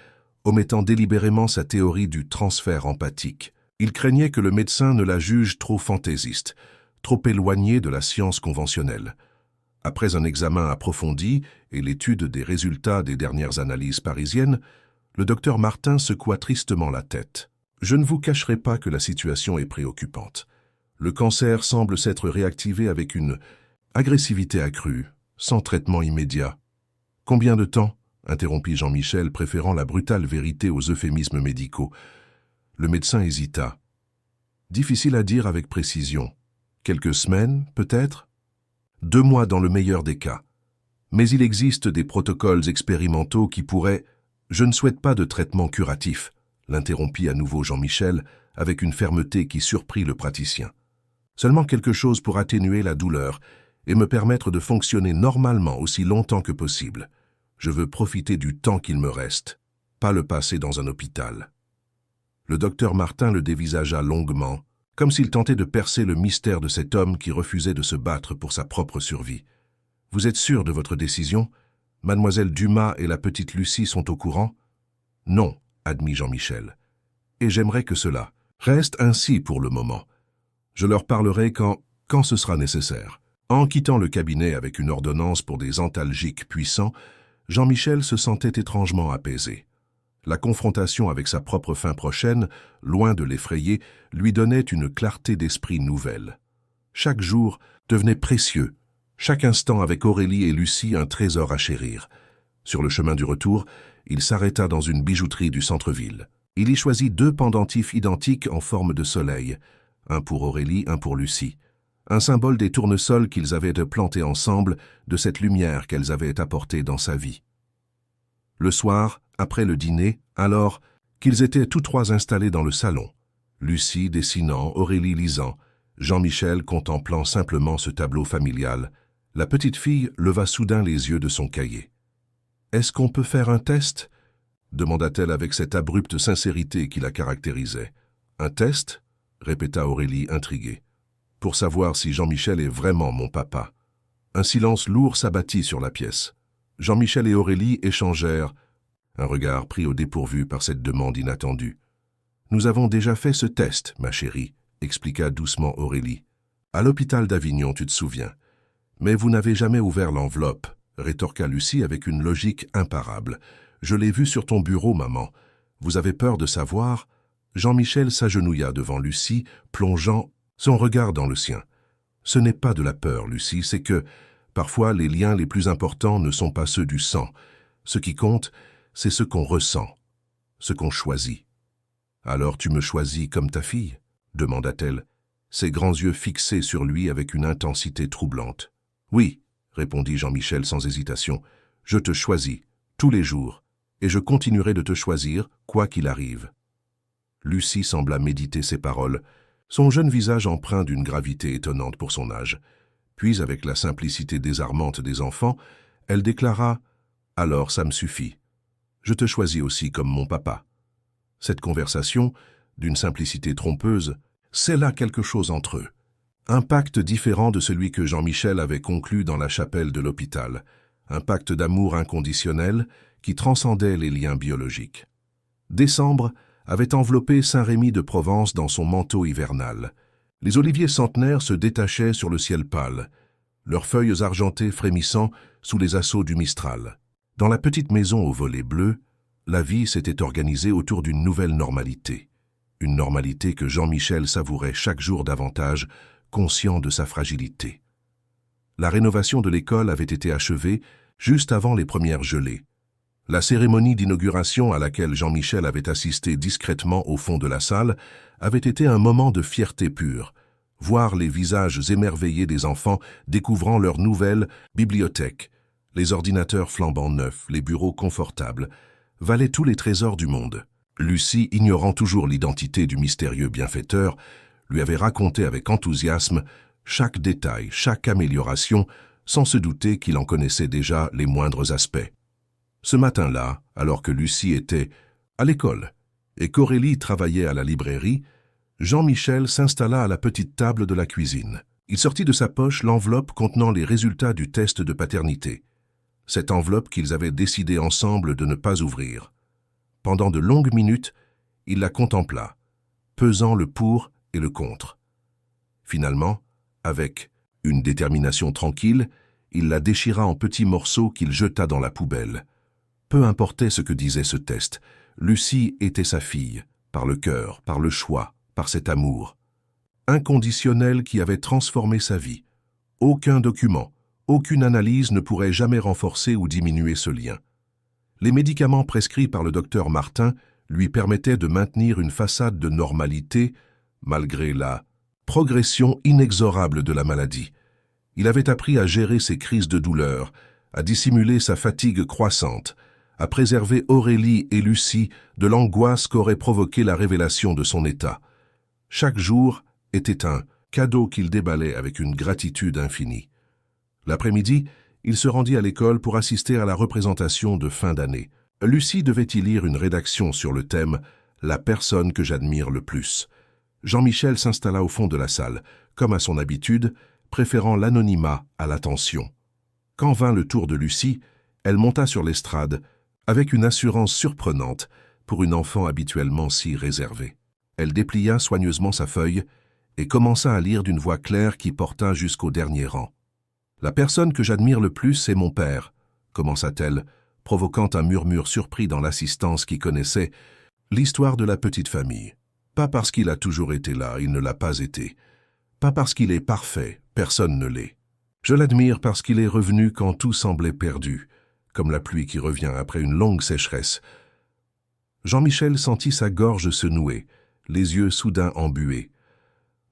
omettant délibérément sa théorie du transfert empathique. Il craignait que le médecin ne la juge trop fantaisiste, trop éloignée de la science conventionnelle. Après un examen approfondi et l'étude des résultats des dernières analyses parisiennes, le docteur Martin secoua tristement la tête. « Je ne vous cacherai pas que la situation est préoccupante. Le cancer semble s'être réactivé avec une Agressivité accrue, sans traitement immédiat. Combien de temps? Interrompit Jean-Michel, préférant la brutale vérité aux euphémismes médicaux. Le médecin hésita. Difficile à dire avec précision. Quelques semaines, peut-être? 2 mois dans le meilleur des cas. Mais il existe des protocoles expérimentaux qui pourraient... Je ne souhaite pas de traitement curatif, l'interrompit à nouveau Jean-Michel avec une fermeté qui surprit le praticien. Seulement quelque chose pour atténuer la douleur et me permettre de fonctionner normalement aussi longtemps que possible. Je veux profiter du temps qu'il me reste, pas le passer dans un hôpital. Le docteur Martin le dévisagea longuement, comme s'il tentait de percer le mystère de cet homme qui refusait de se battre pour sa propre survie. « Vous êtes sûr de votre décision? Mademoiselle Dumas et la petite Lucie sont au courant? »« Non, » admit Jean-Michel. « Et j'aimerais que cela reste ainsi pour le moment. Je leur parlerai quand ce sera nécessaire. » En quittant le cabinet avec une ordonnance pour des antalgiques puissants, Jean-Michel se sentait étrangement apaisé. La confrontation avec sa propre fin prochaine, loin de l'effrayer, lui donnait une clarté d'esprit nouvelle. Chaque jour devenait précieux, chaque instant avec Aurélie et Lucie un trésor à chérir. Sur le chemin du retour, il s'arrêta dans une bijouterie du centre-ville. Il y choisit 2 pendentifs identiques en forme de soleil, un pour Aurélie, un pour Lucie. Un symbole des tournesols qu'ils avaient plantés ensemble, de cette lumière qu'elles avaient apportée dans sa vie. Le soir, après le dîner, alors qu'ils étaient tous 3 installés dans le salon, Lucie dessinant, Aurélie lisant, Jean-Michel contemplant simplement ce tableau familial, la petite fille leva soudain les yeux de son cahier. « Est-ce qu'on peut faire un test ?» demanda-t-elle avec cette abrupte sincérité qui la caractérisait. « Un test ?» répéta Aurélie intriguée. « Pour savoir si Jean-Michel est vraiment mon papa. » Un silence lourd s'abattit sur la pièce. Jean-Michel et Aurélie échangèrent un regard pris au dépourvu par cette demande inattendue. « Nous avons déjà fait ce test, ma chérie, » expliqua doucement Aurélie. « À l'hôpital d'Avignon, tu te souviens. Mais vous n'avez jamais ouvert l'enveloppe, » rétorqua Lucie avec une logique imparable. « Je l'ai vu sur ton bureau, maman. Vous avez peur de savoir ?» Jean-Michel s'agenouilla devant Lucie, plongeant son regard dans le sien. « Ce n'est pas de la peur, Lucie, c'est que, parfois, les liens les plus importants ne sont pas ceux du sang. Ce qui compte, c'est ce qu'on ressent, ce qu'on choisit. »« Alors tu me choisis comme ta fille ?» demanda-t-elle, ses grands yeux fixés sur lui avec une intensité troublante. « Oui, » répondit Jean-Michel sans hésitation, « je te choisis, tous les jours, et je continuerai de te choisir, quoi qu'il arrive. » Lucie sembla méditer ces paroles, son jeune visage empreint d'une gravité étonnante pour son âge. Puis, avec la simplicité désarmante des enfants, elle déclara « Alors ça me suffit. Je te choisis aussi comme mon papa. » Cette conversation, d'une simplicité trompeuse, scella quelque chose entre eux. Un pacte différent de celui que Jean-Michel avait conclu dans la chapelle de l'hôpital. Un pacte d'amour inconditionnel qui transcendait les liens biologiques. Décembre avait enveloppé Saint-Rémy de Provence dans son manteau hivernal. Les oliviers centenaires se détachaient sur le ciel pâle, leurs feuilles argentées frémissant sous les assauts du Mistral. Dans la petite maison aux volets bleus, la vie s'était organisée autour d'une nouvelle normalité. Une normalité que Jean-Michel savourait chaque jour davantage, conscient de sa fragilité. La rénovation de l'école avait été achevée juste avant les premières gelées. La cérémonie d'inauguration à laquelle Jean-Michel avait assisté discrètement au fond de la salle avait été un moment de fierté pure. Voir les visages émerveillés des enfants découvrant leur nouvelle bibliothèque, les ordinateurs flambant neufs, les bureaux confortables, valaient tous les trésors du monde. Lucie, ignorant toujours l'identité du mystérieux bienfaiteur, lui avait raconté avec enthousiasme chaque détail, chaque amélioration, sans se douter qu'il en connaissait déjà les moindres aspects. Ce matin-là, alors que Lucie était à l'école et qu'Aurélie travaillait à la librairie, Jean-Michel s'installa à la petite table de la cuisine. Il sortit de sa poche l'enveloppe contenant les résultats du test de paternité. Cette enveloppe qu'ils avaient décidé ensemble de ne pas ouvrir. Pendant de longues minutes, il la contempla, pesant le pour et le contre. Finalement, avec une détermination tranquille, il la déchira en petits morceaux qu'il jeta dans la poubelle. Peu importait ce que disait ce test, Lucie était sa fille, par le cœur, par le choix, par cet amour. Inconditionnel qui avait transformé sa vie. Aucun document, aucune analyse ne pourrait jamais renforcer ou diminuer ce lien. Les médicaments prescrits par le docteur Martin lui permettaient de maintenir une façade de normalité malgré la progression inexorable de la maladie. Il avait appris à gérer ses crises de douleur, à dissimuler sa fatigue croissante, à préserver Aurélie et Lucie de l'angoisse qu'aurait provoqué la révélation de son état. Chaque jour était un cadeau qu'il déballait avec une gratitude infinie. L'après-midi, il se rendit à l'école pour assister à la représentation de fin d'année. Lucie devait y lire une rédaction sur le thème « La personne que j'admire le plus ». Jean-Michel s'installa au fond de la salle, comme à son habitude, préférant l'anonymat à l'attention. Quand vint le tour de Lucie, elle monta sur l'estrade, avec une assurance surprenante pour une enfant habituellement si réservée. Elle déplia soigneusement sa feuille et commença à lire d'une voix claire qui porta jusqu'au dernier rang. « La personne que j'admire le plus est mon père », commença-t-elle, provoquant un murmure surpris dans l'assistance qui connaissait l'histoire de la petite famille. Pas parce qu'il a toujours été là, il ne l'a pas été. Pas parce qu'il est parfait, personne ne l'est. Je l'admire parce qu'il est revenu quand tout semblait perdu, comme la pluie qui revient après une longue sécheresse. Jean-Michel sentit sa gorge se nouer, les yeux soudain embués.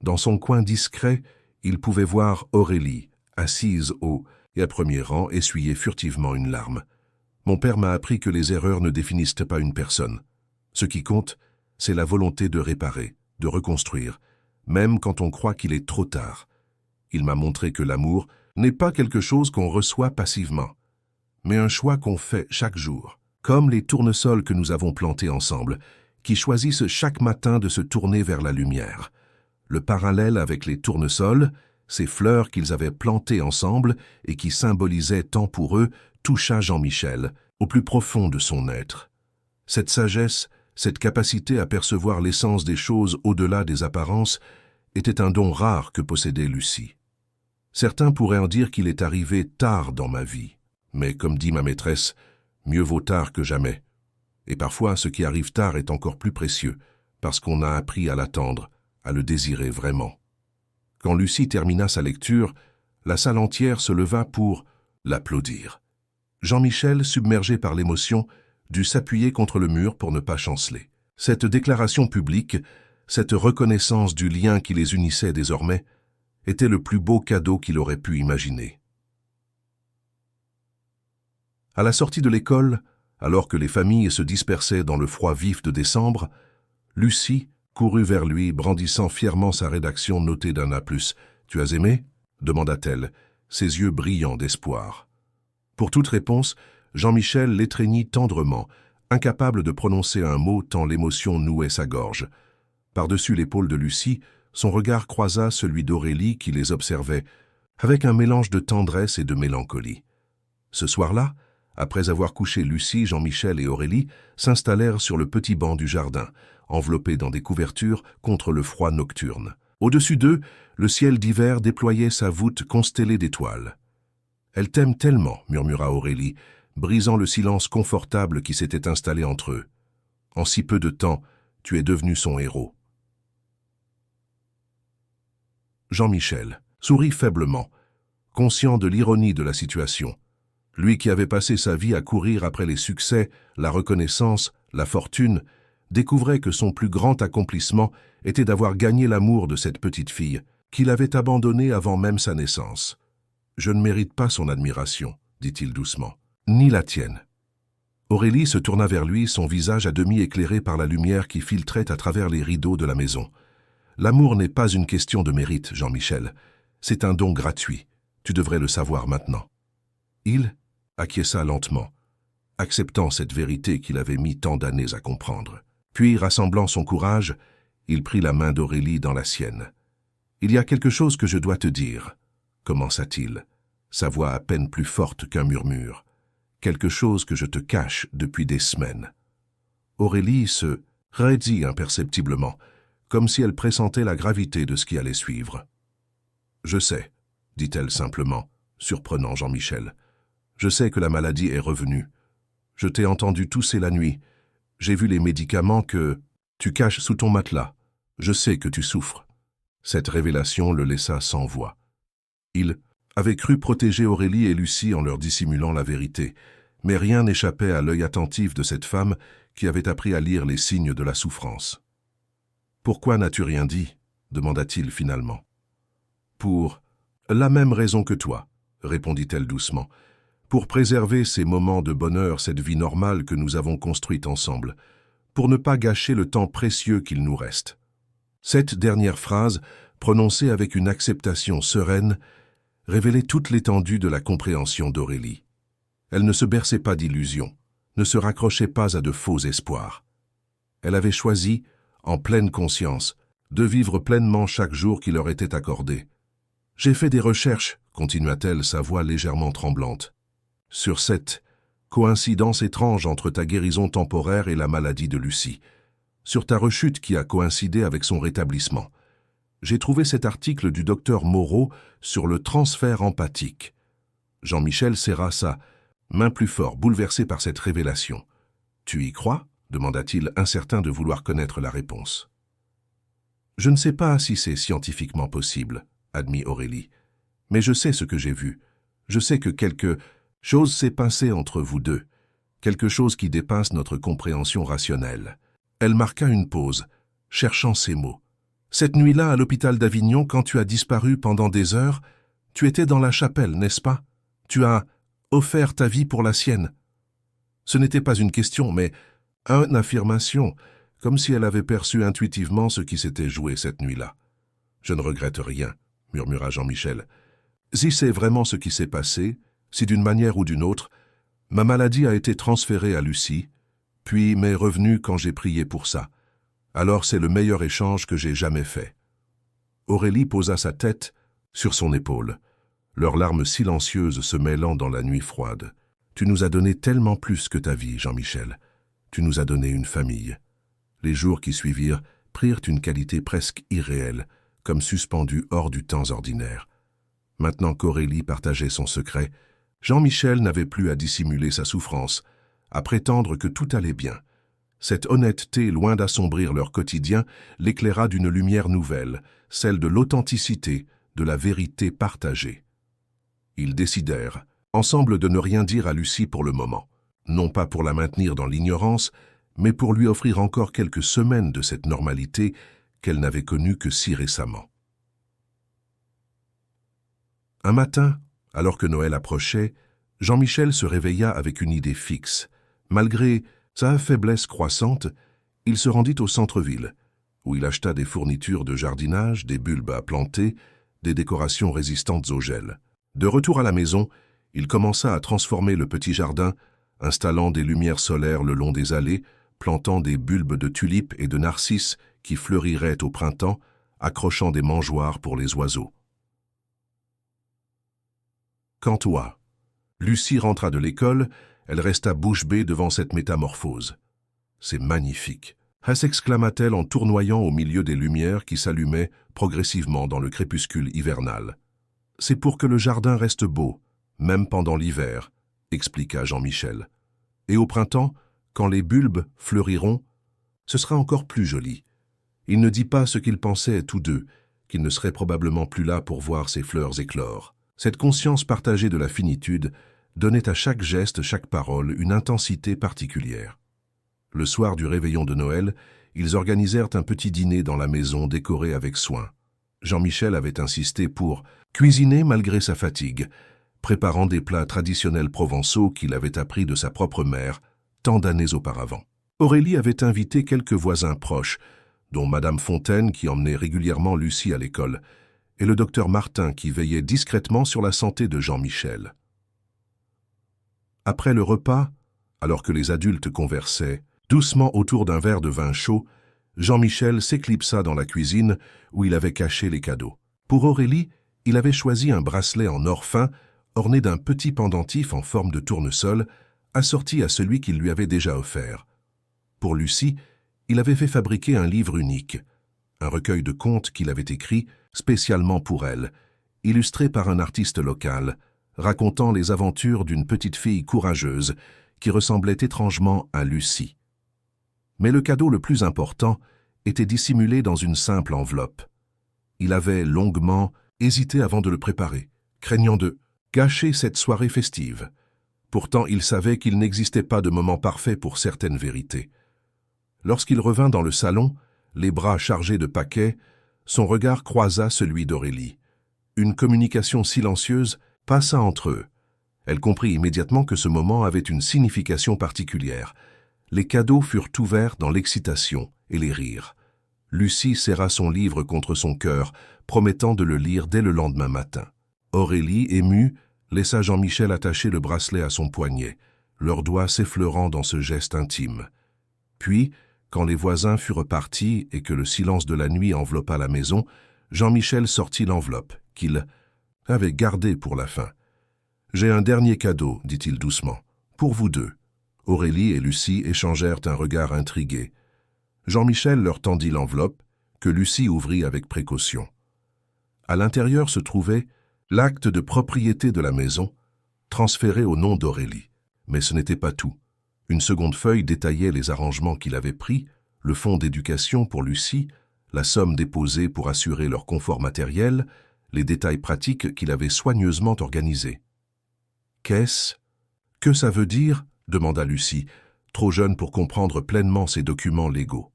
Dans son coin discret, il pouvait voir Aurélie, assise au et à premier rang, essuyer furtivement une larme. Mon père m'a appris que les erreurs ne définissent pas une personne. Ce qui compte, c'est la volonté de réparer, de reconstruire, même quand on croit qu'il est trop tard. Il m'a montré que l'amour n'est pas quelque chose qu'on reçoit passivement, mais un choix qu'on fait chaque jour, comme les tournesols que nous avons plantés ensemble, qui choisissent chaque matin de se tourner vers la lumière. Le parallèle avec les tournesols, ces fleurs qu'ils avaient plantées ensemble et qui symbolisaient tant pour eux, toucha Jean-Michel au plus profond de son être. Cette sagesse, cette capacité à percevoir l'essence des choses au-delà des apparences, était un don rare que possédait Lucie. Certains pourraient en dire qu'il est arrivé tard dans ma vie, mais comme dit ma maîtresse, mieux vaut tard que jamais. Et parfois, ce qui arrive tard est encore plus précieux, parce qu'on a appris à l'attendre, à le désirer vraiment. Quand Lucie termina sa lecture, la salle entière se leva pour l'applaudir. Jean-Michel, submergé par l'émotion, dut s'appuyer contre le mur pour ne pas chanceler. Cette déclaration publique, cette reconnaissance du lien qui les unissait désormais, était le plus beau cadeau qu'il aurait pu imaginer. À la sortie de l'école, alors que les familles se dispersaient dans le froid vif de décembre, Lucie courut vers lui, brandissant fièrement sa rédaction notée d'un A+. « Tu as aimé » demanda-t-elle, ses yeux brillants d'espoir. Pour toute réponse, Jean-Michel l'étreignit tendrement, incapable de prononcer un mot tant l'émotion nouait sa gorge. Par-dessus l'épaule de Lucie, son regard croisa celui d'Aurélie qui les observait, avec un mélange de tendresse et de mélancolie. Ce soir-là, après avoir couché Lucie, Jean-Michel et Aurélie s'installèrent sur le petit banc du jardin, enveloppés dans des couvertures contre le froid nocturne. Au-dessus d'eux, le ciel d'hiver déployait sa voûte constellée d'étoiles. « Elle t'aime tellement », murmura Aurélie, brisant le silence confortable qui s'était installé entre eux. « En si peu de temps, tu es devenu son héros. » Jean-Michel sourit faiblement, conscient de l'ironie de la situation. Lui qui avait passé sa vie à courir après les succès, la reconnaissance, la fortune, découvrait que son plus grand accomplissement était d'avoir gagné l'amour de cette petite fille, qu'il avait abandonnée avant même sa naissance. « Je ne mérite pas son admiration, » dit-il doucement, « ni la tienne. » Aurélie se tourna vers lui, son visage à demi éclairé par la lumière qui filtrait à travers les rideaux de la maison. « L'amour n'est pas une question de mérite, Jean-Michel. C'est un don gratuit. Tu devrais le savoir maintenant. » Il acquiesça lentement, acceptant cette vérité qu'il avait mis tant d'années à comprendre. Puis, rassemblant son courage, il prit la main d'Aurélie dans la sienne. « Il y a quelque chose que je dois te dire, » commença-t-il, sa voix à peine plus forte qu'un murmure. « Quelque chose que je te cache depuis des semaines. » Aurélie se raidit imperceptiblement, comme si elle pressentait la gravité de ce qui allait suivre. « Je sais, » dit-elle simplement, surprenant Jean-Michel. « Je sais que la maladie est revenue. Je t'ai entendu tousser la nuit. J'ai vu les médicaments que tu caches sous ton matelas. Je sais que tu souffres. » Cette révélation le laissa sans voix. Il avait cru protéger Aurélie et Lucie en leur dissimulant la vérité, mais rien n'échappait à l'œil attentif de cette femme qui avait appris à lire les signes de la souffrance. « Pourquoi n'as-tu rien dit ?» demanda-t-il finalement. « Pour la même raison que toi, » répondit-elle doucement, « pour préserver ces moments de bonheur, cette vie normale que nous avons construite ensemble, pour ne pas gâcher le temps précieux qu'il nous reste. » Cette dernière phrase, prononcée avec une acceptation sereine, révélait toute l'étendue de la compréhension d'Aurélie. Elle ne se berçait pas d'illusions, ne se raccrochait pas à de faux espoirs. Elle avait choisi, en pleine conscience, de vivre pleinement chaque jour qui leur était accordé. « J'ai fait des recherches, » continua-t-elle, sa voix légèrement tremblante, « sur cette coïncidence étrange entre ta guérison temporaire et la maladie de Lucie, sur ta rechute qui a coïncidé avec son rétablissement. J'ai trouvé cet article du docteur Moreau sur le transfert empathique. » Jean-Michel serra sa main plus fort, bouleversé par cette révélation. « Tu y crois ?» demanda-t-il, incertain de vouloir connaître la réponse. « Je ne sais pas si c'est scientifiquement possible, » admit Aurélie. « Mais je sais ce que j'ai vu. Je sais que quelque chose s'est passé entre vous deux, quelque chose qui dépasse notre compréhension rationnelle. » Elle marqua une pause, cherchant ses mots. « Cette nuit-là, à l'hôpital d'Avignon, quand tu as disparu pendant des heures, tu étais dans la chapelle, n'est-ce pas? Tu as offert ta vie pour la sienne. » Ce n'était pas une question, mais une affirmation, comme si elle avait perçu intuitivement ce qui s'était joué cette nuit-là. « Je ne regrette rien, » murmura Jean-Michel. « Si c'est vraiment ce qui s'est passé, si d'une manière ou d'une autre, ma maladie a été transférée à Lucie, puis m'est revenue quand j'ai prié pour ça. Alors c'est le meilleur échange que j'ai jamais fait. » Aurélie posa sa tête sur son épaule, leurs larmes silencieuses se mêlant dans la nuit froide. « Tu nous as donné tellement plus que ta vie, Jean-Michel. Tu nous as donné une famille. » Les jours qui suivirent prirent une qualité presque irréelle, comme suspendus hors du temps ordinaire. Maintenant qu'Aurélie partageait son secret, Jean-Michel n'avait plus à dissimuler sa souffrance, à prétendre que tout allait bien. Cette honnêteté, loin d'assombrir leur quotidien, l'éclaira d'une lumière nouvelle, celle de l'authenticité, de la vérité partagée. Ils décidèrent, ensemble, de ne rien dire à Lucie pour le moment, non pas pour la maintenir dans l'ignorance, mais pour lui offrir encore quelques semaines de cette normalité qu'elle n'avait connue que si récemment. Un matin, alors que Noël approchait, Jean-Michel se réveilla avec une idée fixe. Malgré sa faiblesse croissante, il se rendit au centre-ville, où il acheta des fournitures de jardinage, des bulbes à planter, des décorations résistantes au gel. De retour à la maison, il commença à transformer le petit jardin, installant des lumières solaires le long des allées, plantant des bulbes de tulipes et de narcisses qui fleuriraient au printemps, accrochant des mangeoires pour les oiseaux. Quant à Lucie rentra de l'école, elle resta bouche bée devant cette métamorphose. « C'est magnifique !» s'exclama-t-elle en tournoyant au milieu des lumières qui s'allumaient progressivement dans le crépuscule hivernal. « C'est pour que le jardin reste beau, même pendant l'hiver, » expliqua Jean-Michel. « Et au printemps, quand les bulbes fleuriront, ce sera encore plus joli. » Il ne dit pas ce qu'ils pensaient tous deux, qu'ils ne seraient probablement plus là pour voir ces fleurs éclore. Cette conscience partagée de la finitude donnait à chaque geste, chaque parole, une intensité particulière. Le soir du réveillon de Noël, ils organisèrent un petit dîner dans la maison décorée avec soin. Jean-Michel avait insisté pour cuisiner malgré sa fatigue, préparant des plats traditionnels provençaux qu'il avait appris de sa propre mère tant d'années auparavant. Aurélie avait invité quelques voisins proches, dont Madame Fontaine qui emmenait régulièrement Lucie à l'école, et le docteur Martin qui veillait discrètement sur la santé de Jean-Michel. Après le repas, alors que les adultes conversaient, doucement autour d'un verre de vin chaud, Jean-Michel s'éclipsa dans la cuisine où il avait caché les cadeaux. Pour Aurélie, il avait choisi un bracelet en or fin, orné d'un petit pendentif en forme de tournesol, assorti à celui qu'il lui avait déjà offert. Pour Lucie, il avait fait fabriquer un livre unique, un recueil de contes qu'il avait écrit spécialement pour elle, illustré par un artiste local, racontant les aventures d'une petite fille courageuse qui ressemblait étrangement à Lucie. Mais le cadeau le plus important était dissimulé dans une simple enveloppe. Il avait longuement hésité avant de le préparer, craignant de gâcher cette soirée festive. Pourtant, il savait qu'il n'existait pas de moment parfait pour certaines vérités. Lorsqu'il revint dans le salon, les bras chargés de paquets, son regard croisa celui d'Aurélie. Une communication silencieuse passa entre eux. Elle comprit immédiatement que ce moment avait une signification particulière. Les cadeaux furent ouverts dans l'excitation et les rires. Lucie serra son livre contre son cœur, promettant de le lire dès le lendemain matin. Aurélie, émue, laissa Jean-Michel attacher le bracelet à son poignet, leurs doigts s'effleurant dans ce geste intime. Puis, quand les voisins furent partis et que le silence de la nuit enveloppa la maison, Jean-Michel sortit l'enveloppe, qu'il avait gardée pour la fin. « J'ai un dernier cadeau, dit-il doucement, pour vous deux. » Aurélie et Lucie échangèrent un regard intrigué. Jean-Michel leur tendit l'enveloppe, que Lucie ouvrit avec précaution. À l'intérieur se trouvait l'acte de propriété de la maison, transféré au nom d'Aurélie. Mais ce n'était pas tout. Une seconde feuille détaillait les arrangements qu'il avait pris, le fonds d'éducation pour Lucie, la somme déposée pour assurer leur confort matériel, les détails pratiques qu'il avait soigneusement organisés. « Qu'est-ce ? Que ça veut dire ?» demanda Lucie, trop jeune pour comprendre pleinement ces documents légaux.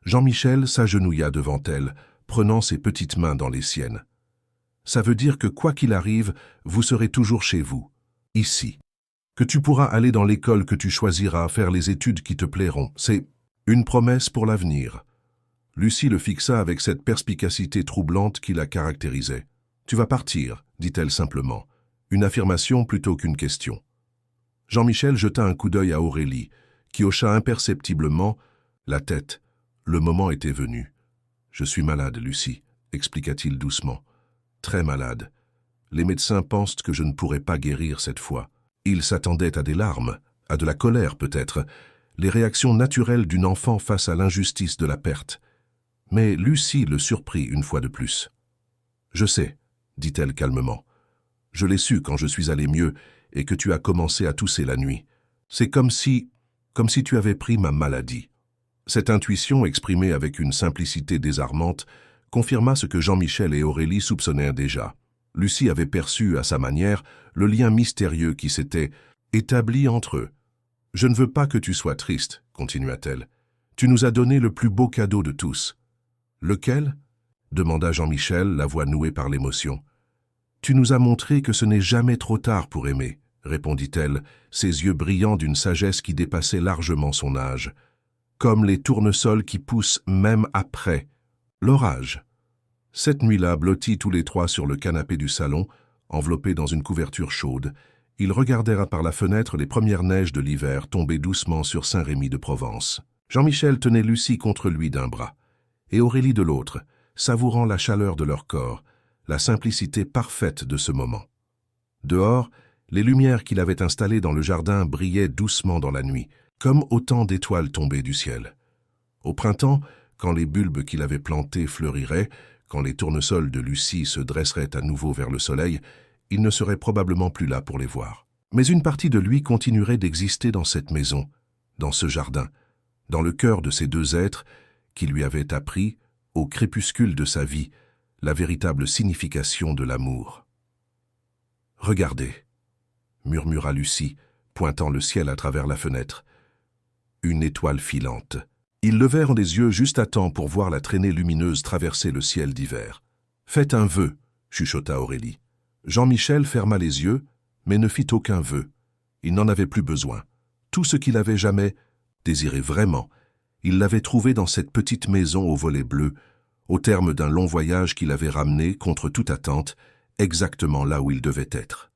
Jean-Michel s'agenouilla devant elle, prenant ses petites mains dans les siennes. « Ça veut dire que quoi qu'il arrive, vous serez toujours chez vous, ici. Que tu pourras aller dans l'école que tu choisiras, faire les études qui te plairont. C'est une promesse pour l'avenir. » Lucie le fixa avec cette perspicacité troublante qui la caractérisait. « Tu vas partir, dit-elle simplement. Une affirmation plutôt qu'une question. » Jean-Michel jeta un coup d'œil à Aurélie, qui hocha imperceptiblement la tête. Le moment était venu. « Je suis malade, Lucie, » expliqua-t-il doucement. « Très malade. Les médecins pensent que je ne pourrai pas guérir cette fois. » Il s'attendait à des larmes, à de la colère peut-être, les réactions naturelles d'une enfant face à l'injustice de la perte. Mais Lucie le surprit une fois de plus. « Je sais, » dit-elle calmement. « Je l'ai su quand je suis allé mieux et que tu as commencé à tousser la nuit. C'est comme si tu avais pris ma maladie. » Cette intuition, exprimée avec une simplicité désarmante, confirma ce que Jean-Michel et Aurélie soupçonnèrent déjà. Lucie avait perçu, à sa manière, le lien mystérieux qui s'était établi entre eux. « Je ne veux pas que tu sois triste, » continua-t-elle. « Tu nous as donné le plus beau cadeau de tous. »« Lequel ?» demanda Jean-Michel, la voix nouée par l'émotion. « Tu nous as montré que ce n'est jamais trop tard pour aimer, » répondit-elle, ses yeux brillants d'une sagesse qui dépassait largement son âge. « Comme les tournesols qui poussent même après l'orage. » Cette nuit-là, blottis tous les trois sur le canapé du salon, enveloppés dans une couverture chaude, ils regardèrent par la fenêtre les premières neiges de l'hiver tomber doucement sur Saint-Rémy-de-Provence. Jean-Michel tenait Lucie contre lui d'un bras, et Aurélie de l'autre, savourant la chaleur de leur corps, la simplicité parfaite de ce moment. Dehors, les lumières qu'il avait installées dans le jardin brillaient doucement dans la nuit, comme autant d'étoiles tombées du ciel. Au printemps, quand les bulbes qu'il avait plantés fleuriraient, quand les tournesols de Lucie se dresseraient à nouveau vers le soleil, il ne serait probablement plus là pour les voir. Mais une partie de lui continuerait d'exister dans cette maison, dans ce jardin, dans le cœur de ces deux êtres qui lui avaient appris, au crépuscule de sa vie, la véritable signification de l'amour. « Regardez » murmura Lucie, pointant le ciel à travers la fenêtre. Une étoile filante. Ils levèrent les yeux juste à temps pour voir la traînée lumineuse traverser le ciel d'hiver. « Faites un vœu » chuchota Aurélie. Jean-Michel ferma les yeux, mais ne fit aucun vœu. Il n'en avait plus besoin. Tout ce qu'il avait jamais désiré vraiment, il l'avait trouvé dans cette petite maison aux volets bleus, au terme d'un long voyage qu'il avait ramené, contre toute attente, exactement là où il devait être.